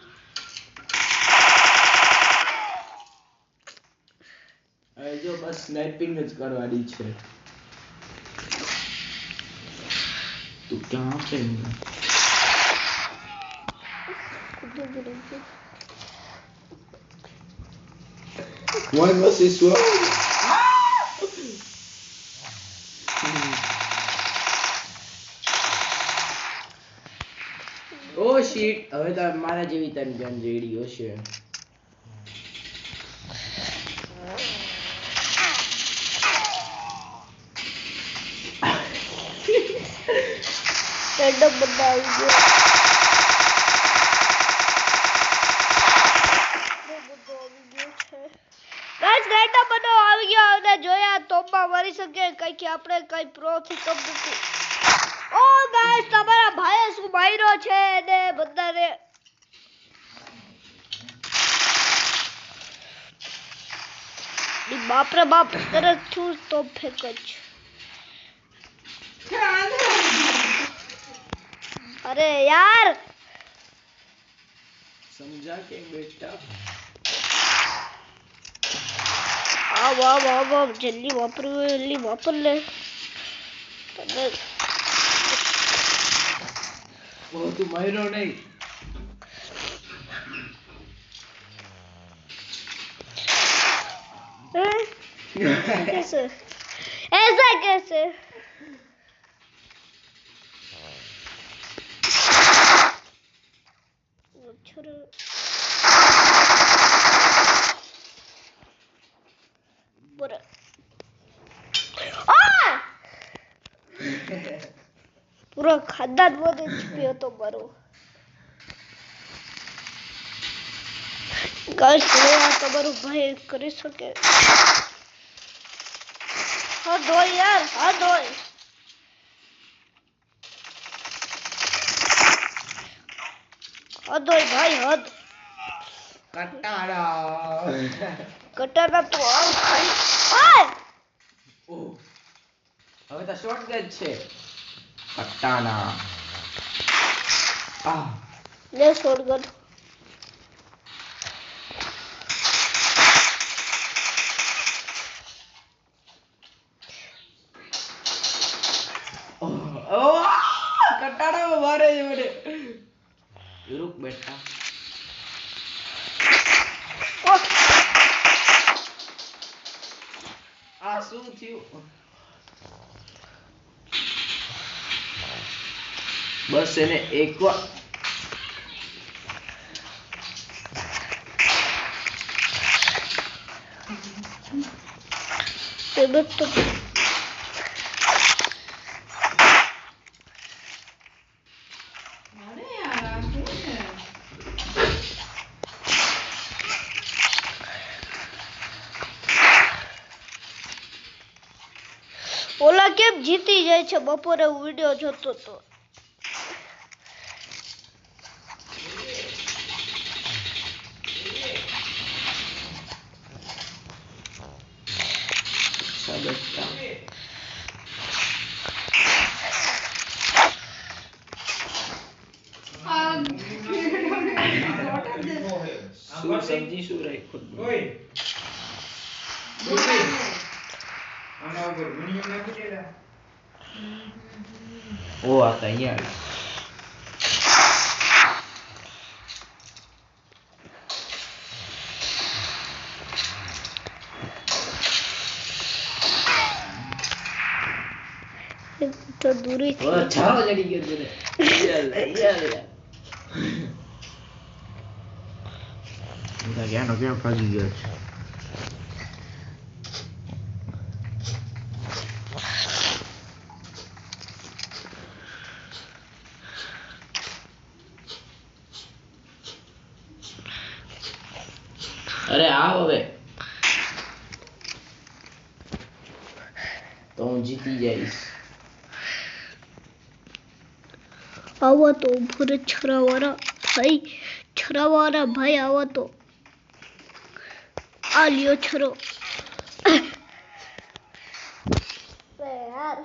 હવે જો બસ સ્નાઇપિંગ જ કરવાની છે તું ક્યાં છે One versus one. Oh shit, હવે તો મારા જેવી તને ગન રેડી હશે રેન્ડમ બંદા આવી ગયો ગાઈસ રેન્ડમ બંદો આવી ગયો અને જોયા તોપમાં મારી શકે કઈ કે આપણે કઈ પ્રો થી કમ નથી ઓ ગાઈસ તમારા ભાઈએ શું માર્યો છે ને બધાને બાપ રે બાપ તરત છું તો ફેંક જ अरे यार समझा के बेटा वाह जल्दी वापर ले वो तू मारो नहीं कैसे ऐसा कैसे ખાનદાન વધે HP હતો મારો ગાઈસ આ તમારો ભાઈ કરી શકે હા દોય યાર હા દોય અદોય ભાઈ હદ કટારા તો આવ ખાલી ઓય હવે તો શોર્ટગન છે કટાના લે શોટગન કટાણા મારે છે મને રૂક બેટા આ શું થયું બસ એને એકવાર તો અરે યાર આ શું છે ઓલા કેમ જીતી જાય છે બપોરે હું વિડિયો જોતો તો શું સમજી શું રાખ્યું ઓ આ તો અહીંયા તો દૂરી ઓ છાવ જડી ગયો તને યાર ક્યાંનો ક્યાં ભાગી ગયો છે અરે આવ હવે તો હું જીતી જઈશ આવો તો ભૂરે છરાવાળા ભાઈ આવો તો આ લ્યો છરો યાર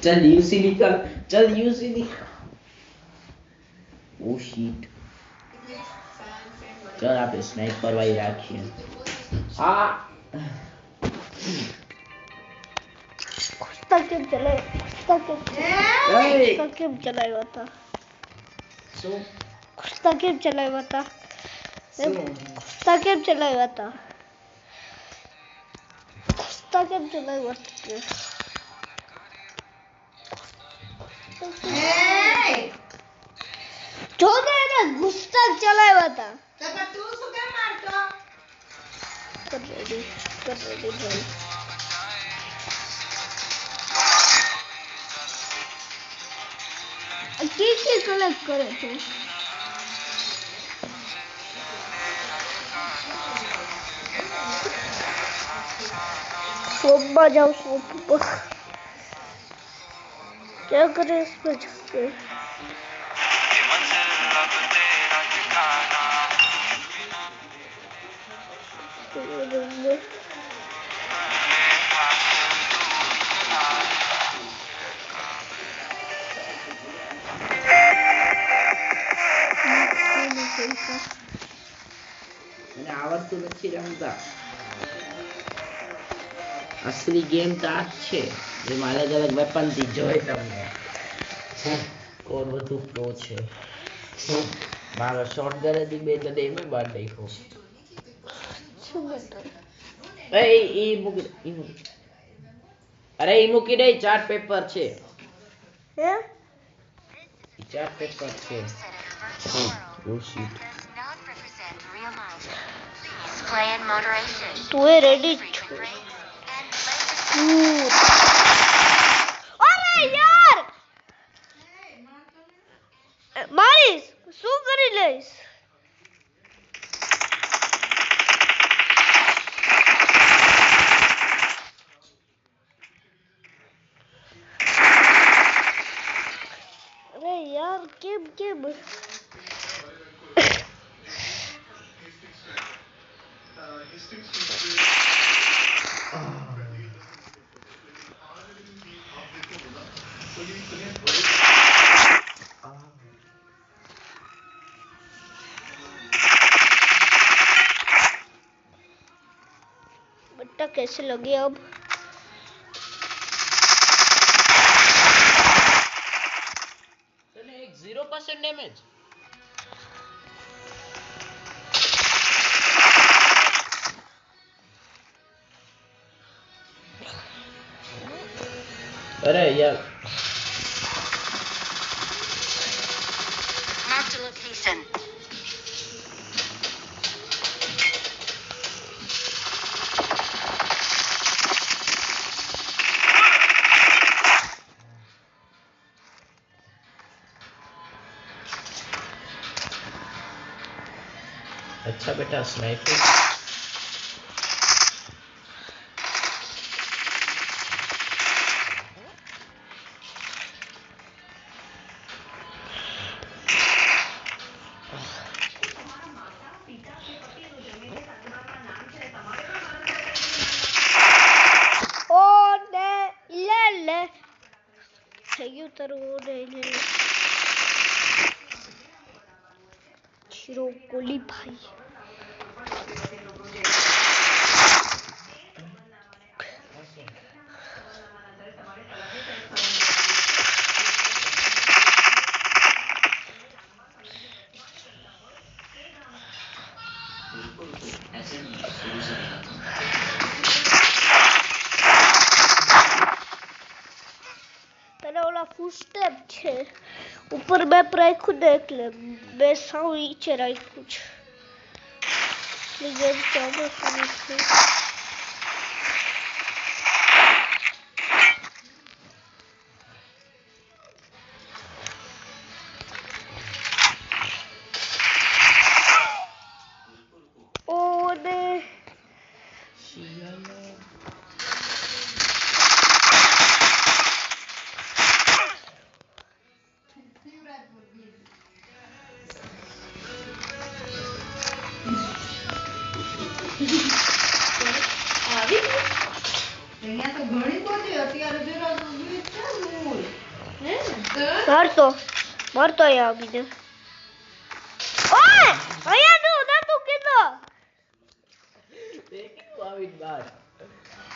चल यूसी निकाल चल यूसी निकाल ओ शिट चल आप स्नाइपर वाली રાખીએ આ कुस्ता केम चलाવ્યા હતા શું कुस्ता केम चलाવ્યા હતા શું कुस्ता केम चलाવ્યા હતા कुस्ता केम चलाવ્યા હતા જો ને એને ગુસ્તા ચલાવ્યા હતા તો પણ તું શું કેમ મારતો કર રેડી ભાઈ કે કલેક્ટ કરે છે શોપમાં જાઉં શોપ क्या करे इसमें जाके મને આવડતું નથી રમતા અસલી ગેમ તો આ જ છે જેમાં અલગ અલગ વેપન થી જોઈ તમને કોણ વધુ પ્રો છે મારો શોટગન હતી બે તો એમે બાર નાખ્યો એ મૂકી અરે એ મૂકી દે ચાર્ટ પેપર છે હે ચાર્ટ પેપર છે ઓ શીટ Play in moderation. તું એ રેડી જ છો અરે યાર મારીશ શું કરી લઈશ અરે યાર કેમ કેમ बट्टा कैसे लगे अब तने एक 0% डैमेज अरे यार Marked a location. अच्छा बेटा स्नाइपिंग ओ ने ले ले થઈ ગયું તારું ઓ ને લે શીરો કોલી ભાઈ તને ઓલા ફૂટસ્ટેપ છે ઉપર મેપ રાખ્યું ને એટલે બે સાવ નીચે રાખ્યું છે એટલે જેમ ચાલે છે ઓ ને અહીંયા તો ઘણી બધી અત્યારે જરા ઉભી છે મૂળ હે મારતો અહીંયા આવીને ઓય અહીંયા તું કીધો देखो आविद बार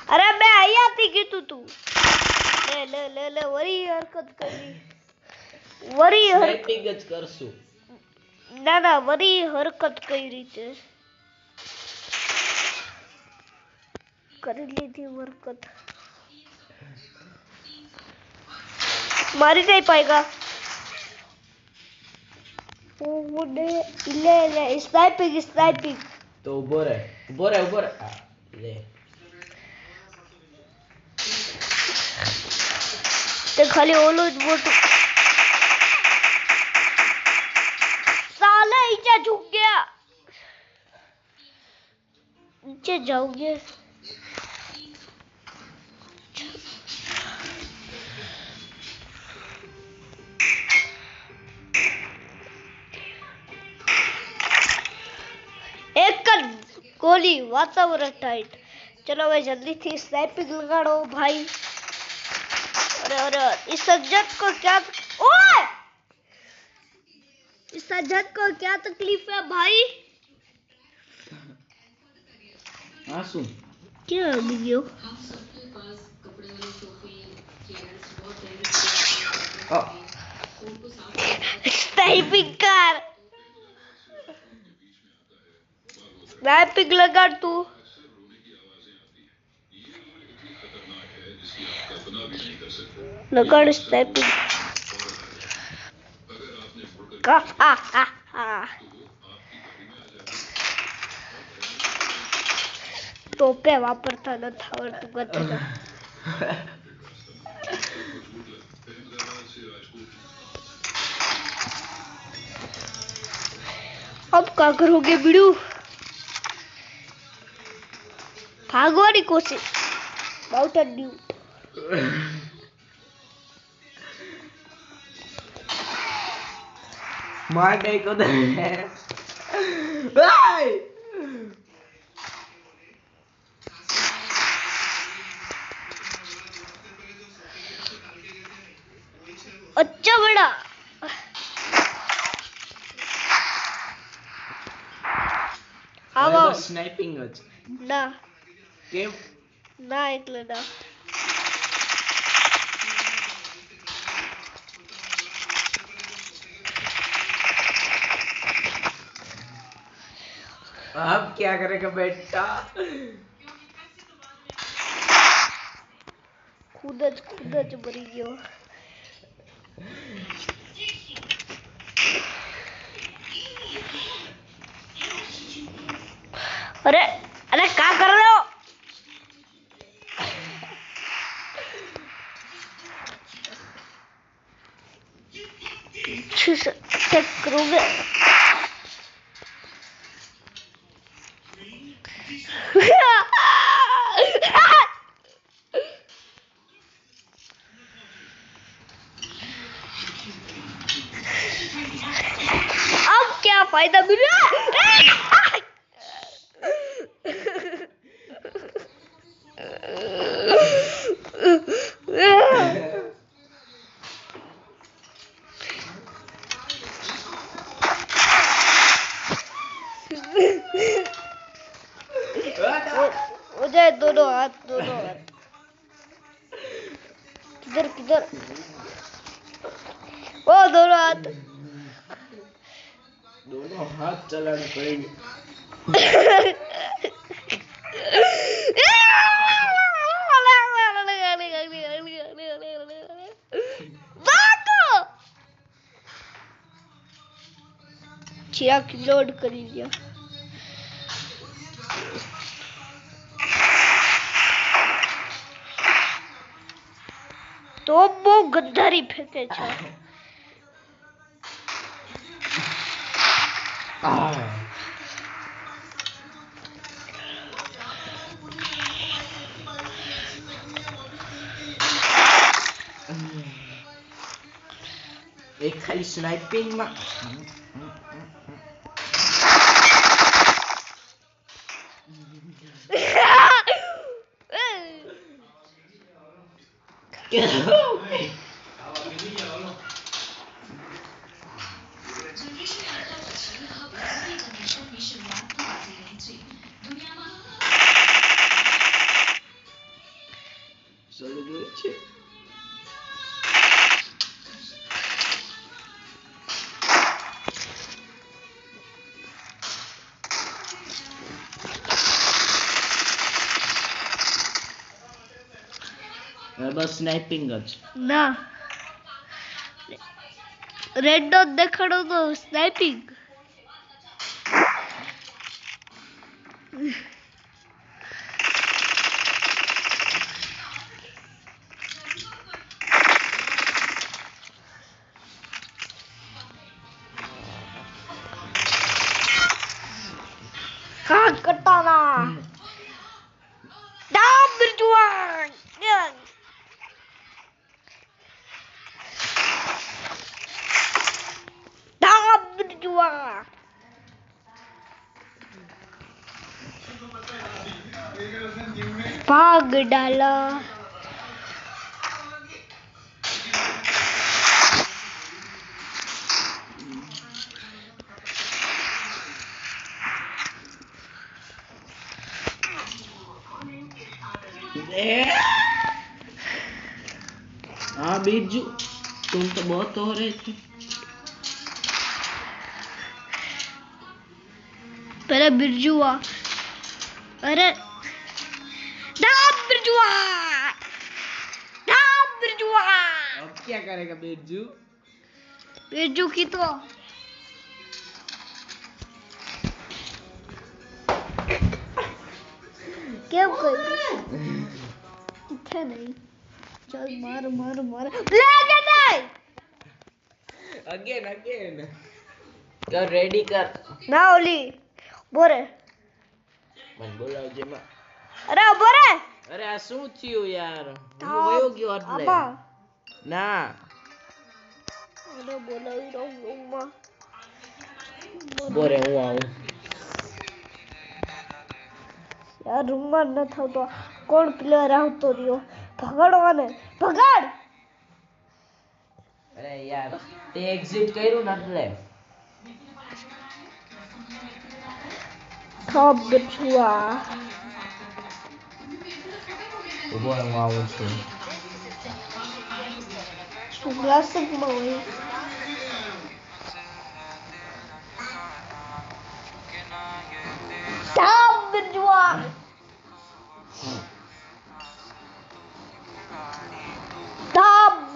અરે મેં અહીંયાથી કીધું તું લે વરી હરકત કરી વરી સ્નાઇપિંગ જ કરશું ના વરી હરકત કઈ રીતે કરી લીધી હરકત મારી નહીં પાएगा वो ने ले स्नाइपिंग तो उभो रे आ, ले તે ખાલી ઓલું જ મોટું साले नीचे झुक गया नीचे जाओगे एक गोली वातावरण टाइट चलो भाई जल्दी थी स्नाइपिंग लगाड़ो भाई अरे इस सज्जन को क्या ओए इस सज्जन को क्या तकलीफ है भाई आसू क्या वीडियो स्नाइपिंग कर स्नाइपिंग लगा तू लगाड़ स्नाइपिंग का ટોપે વાપરતા નથી આવડતું ગધેડા. अब क्या करोगे बिड़ू? भागवानी कोशिश. Mountain Dew. मार गई को दे अच्छा बड़ा. આવો સ્નાઇપિંગ જ ના કેમ ના એટલે ના. अब क्या करेगा बेटा? ખુદ જ મરી ગયો. अरे अरे क्या कर रहे हो? चेक करोगे? अब क्या फायदा मिला? हो जाए दोनों हाथ. किधर ओ दोनों हाथ चलाने पड़ेंगे. चिराग लोड કરી લ્યો. તો બહુ ગદ્દારી ફેંકે છે. એક ખાલી સ્નાઇપિંગ માં બસ સ્નાઇપિંગ જ ના રેડ ડોટ દેખાડો તો સ્નાઇપિંગ. हाँ कटाना डाब बिरजुआन डाब बिरजुआन भाग डाला. हाँ बीजू तुम तो बहुत हो रहे थे. पहले बिरजुआ. अरे डाब बिरजुआ डाब बिरजुआ. अब क्या करेगा बीजू? बिरजू की तो કેમ કર્યું છે નહીં ચાલ માર માર માર બ્લેક નહીં અગેન કર રેડી કર ના ઓલી બોરે મને બોલાવજે માં અરે બોરે અરે આ શું થયું યાર હું વયો ગયો એટલે આબા ના અરે બોલાવી રહું રૂમમાં બોરે હું આવું યાર રૂમમાં ન થતો કોણ પ્લેયર આવતો રહ્યો ભગાડવાને ભગાડ અરે યાર તે એક્ઝિટ કર્યું ને એટલે થપ બચવા ઉભો રહો, હું આવું છું શું ક્લાસિકમાં હોય થપ બચવા થપ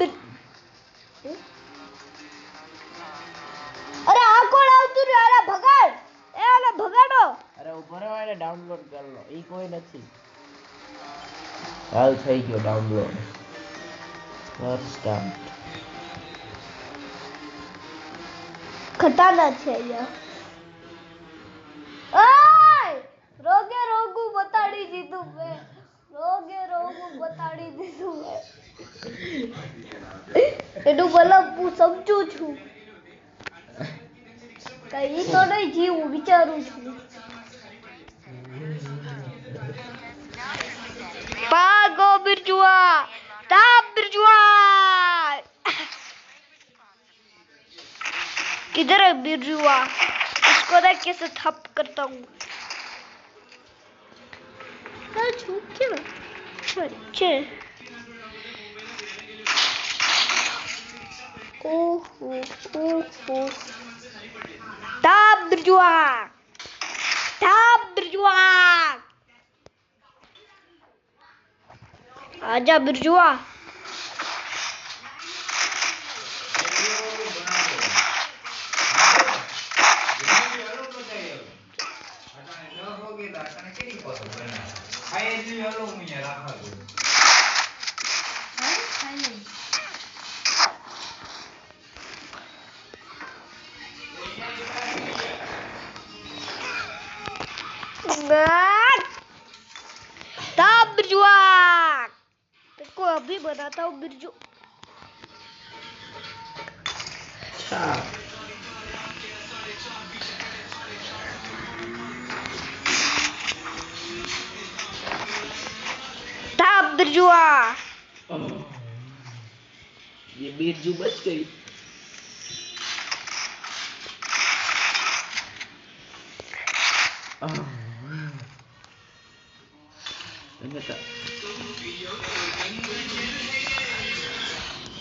અરે આ કોણ આવતું રહ્યું અરે ભગાડ એ આને ભગાડો અરે ઉભો રહો એને ડાઉનલોડ કર લો ઈ કોઈ નથી હાલ થઈ ગયો ડાઉનલોડ સ્ટાર્ટ ખટાના છે યાર ઓય રોગે રોગું બતાડી દીધું મેં રોગે રોગું બતાડી દીધું મેં એનું મતલબ હું સમજુ છું કઈ તો નહીં જીવું વિચારું છું પાગો બિરજુઆ તાપ બિરજુઆ किधर है बिरजुआ इसको देख कैसे थप करता हूँ क्या अच्छे ओहो ओहो ताप बिरजुआ आजा बिरजुआ ताप बिरजुआ देखो अभी बनाता हूँ बिरजू ताप बिरजुआ ये बिरजू बच गई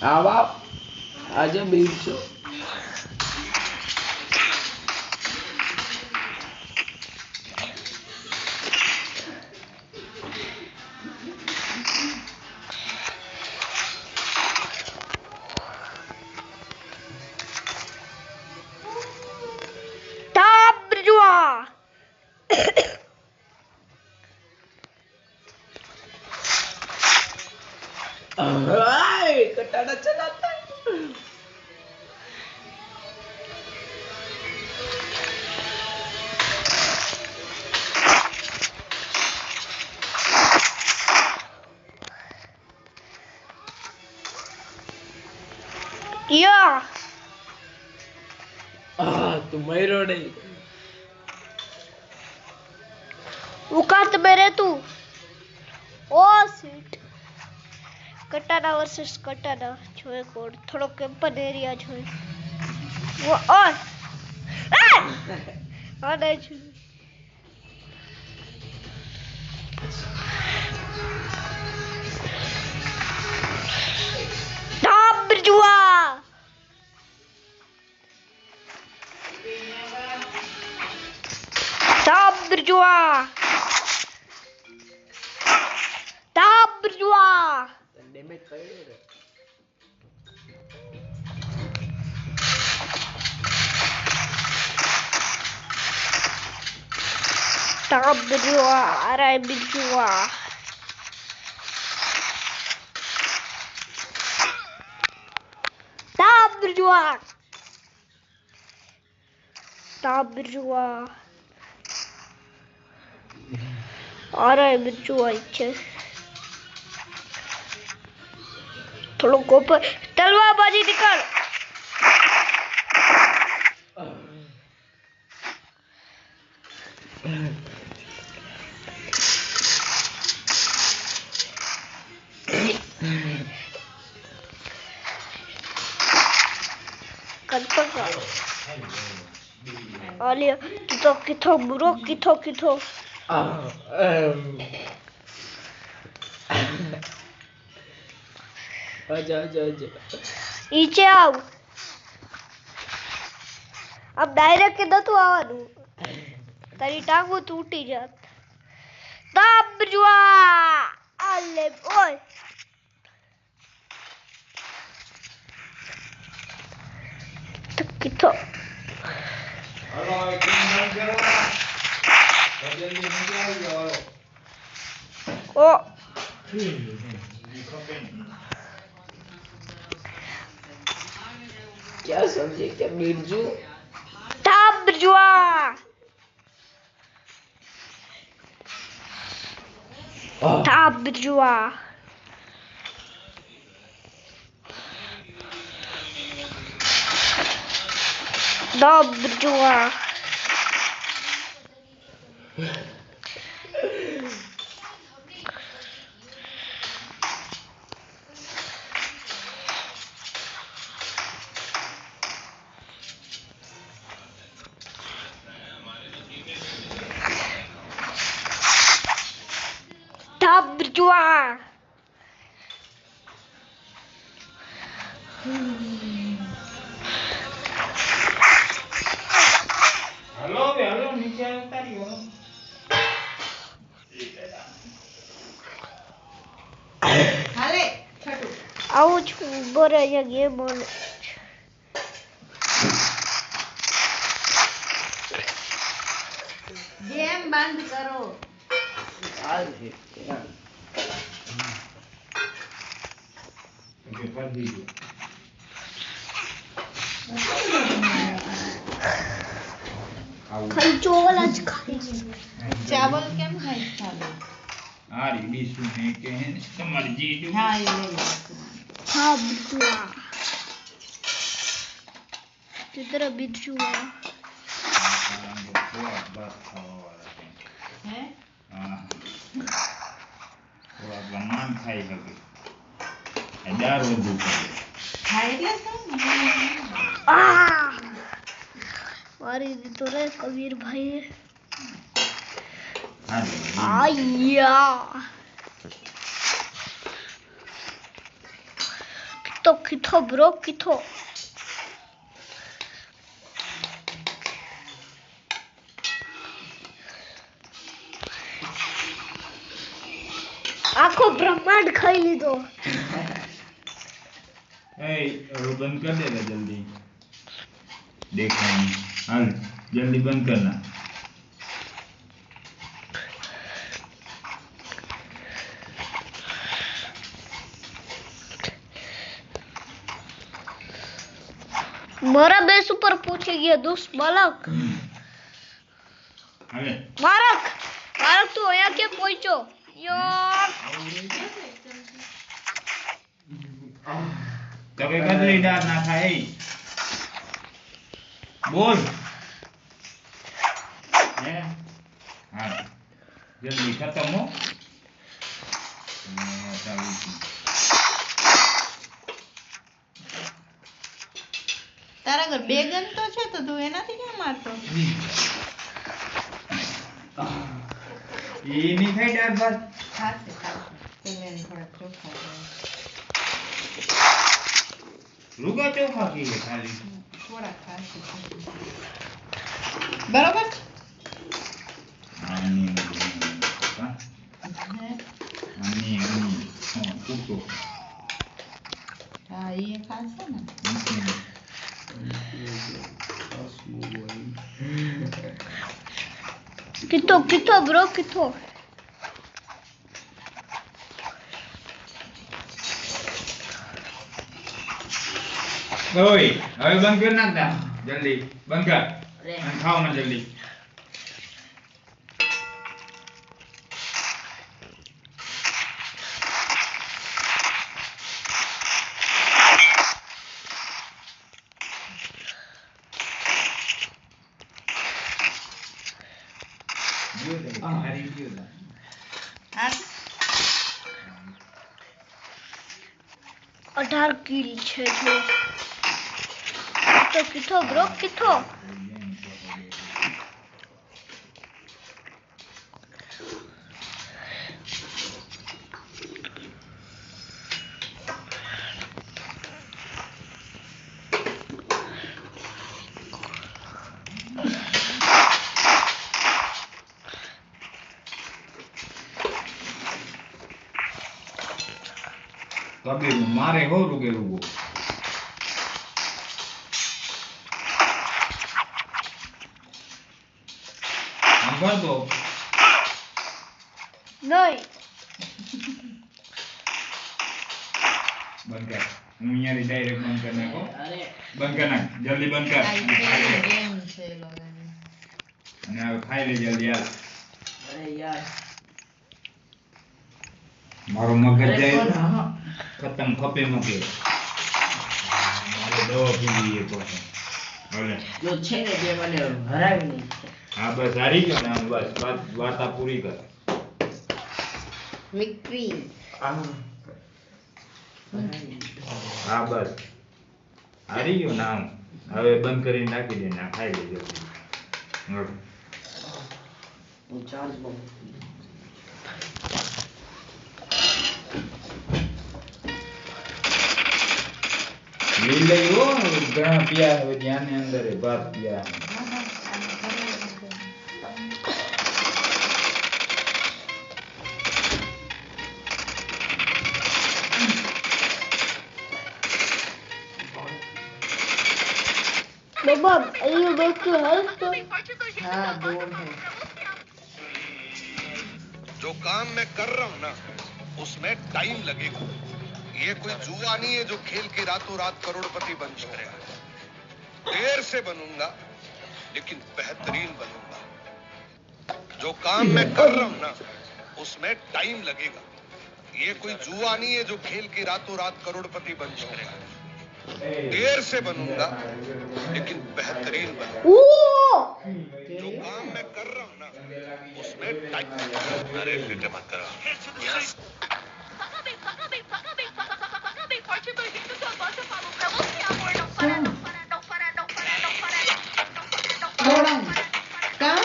આવા આજે બીરજુ ताप बिरजुआ कटाना चलाता है या तू मरो नहीं औकात में रह तू ओ सीट कटाना वर्सेस कटाना જોએ કોણ થોડો કેમ્પન એરિયા જોઈ वो और आने છું તાપ બિરજુઆ તાપ બિરજુઆ તાપ બિરજુઆ ડેમેજ કર્યો રે Stop berjua, arai berjua. Stop berjua. Stop berjua. Arai berjua છે. થોડો કોપ તલવારબાજી નીકળ. Olha, kito bro, kito. आजा नीचे आओ. अब डायरेक्ट के नતું આવવાનું. તારી ટાંગો તૂટી જાત. દાબ જુઆ. આલે ઓય. કીધો. ઓ क्या समझे क्या बिरजू દાબ જુઆ. દાબ જુઆ. દાબ જુઆ. Daab berjua. हेलो नीचे उतारियो હાલે છટુ આવું છું બોરે જગ્યાએ બોલે. ગેમ બંધ કરો. ओके कर दीजिए ખાલી ચોવલ જ ખાઈ. ચાવલ કેમ ખાઈ ચાલો? आ रही डिश में के हैं तुम्हारी जी जो હા એ લઈ લો. દાબ berjua. Kita berjua. बात खावा वाला હે हां थोड़ा गमान खाई लगे 1000 વધુ કરે હા એટલે શું? Ah! મારી દીધો રે કબીર ભાઈએ. हां આયા. કીધો બ્રો કીધો. આખો બ્રહ્માંડ ખાઈ લીધો. ए वो बंद कर देगा जल्दी देखना नहीं हां जल्दी बंद करना મારા બેસ ઉપર પૂછી ગયા દોસ્ત બાલક. अरे મારક તું અહીંયા કેમ પહોંચ્યો યાર? कभी बदली डाल ना खाए बोल है हाँ जल्दी खत्म हो તારા ઘર બે ગન તો છે તો તું એનાથી કેમ મારતો? ये नहीं खाई डाल भात ખાશે તમે થોડા ચોખા ખાઓ. रुका चोखा की है खाली થોડા ખાશે બરોબર. अन्नी હે अन्नी हाँ कुको હા એ ખાશે ને. कितो ब्रो कितो ઓય હવે બંધ કર નાખ દા જલ્દી બંધ કર અરે અને ખાઓ ને જલ્દી હારી ગયો તા આ 18 किल છે જો कितो ब्रो कितो કબીર મારે હો રૂગે રૂગો આંભર તો નહીં બંધ કર હું અહીંયાથી ડાયરેક્ટ બંધ કરી નાખો અરે બંધ કર નાખ જલ્દી બંધ કર ગેમ છે લોગાની અને હવે ખાઈ લે જલ્દી હાલ અરે યાર મારો મગજ અરે જાય પણ હા ખતમ ખપે મૂકે મારે દવા પીવી એ પછી ભલે જો છે ને જે મને હરાવી નહીં છે હા બસ હારી ગયો ને આમ બસ વાર્તા પૂરી કર વિક્ટરી આમ હા બસ હારી ગયો ને આમ હવે બંધ કરીને નાખી દે ના ખાઈ લેજો હું ચાર્જ બહુ લીલે હો ઘણા પિયા હવે ધ્યાન અંદર ભાત પિયા बाबा ये बैठ के हेल्प तो हाँ दौड़ है जो काम मैं कर रहा हूँ ना उसमें टाइम लगेगा ये कोई जुआ नहीं है जो खेल के रातों रात करोड़पति बन जाएगा देर से बनूंगा लेकिन बेहतरीन बनूंगा जो काम मैं कर रहा हूँ ना उसमें टाइम लगेगा ये कोई जुआ नहीं है जो खेल के रातों रात करोड़पति बन जाएगा देर से बनूंगा लेकिन बेहतरीन बनूंगा ओ जो काम मैं कर रहा हूँ ना उसमें टाइम अरे फिक्र मत करो કામ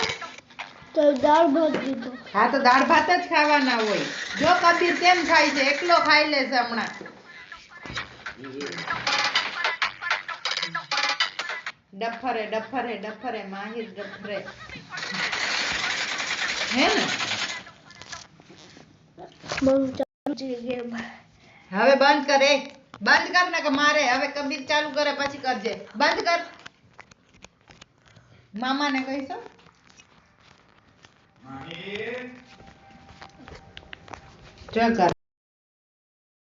तो दाल भात दीधो હા તો દાળ ભાત જ ખાવાના હોય જો કબીર કેમ ખાય છે એકલો ખાઈ લેશે હમણાં ડફરે ડફરે ડફરે માહિર ડફરે હે ને બહુ ચાલુ છે ગેમ હવે બંધ કરે બંધ કર ને કે મારે હવે કબીર ચાલુ કરે પછી કરજે બંધ કર મામાને કહીશો ચલ કર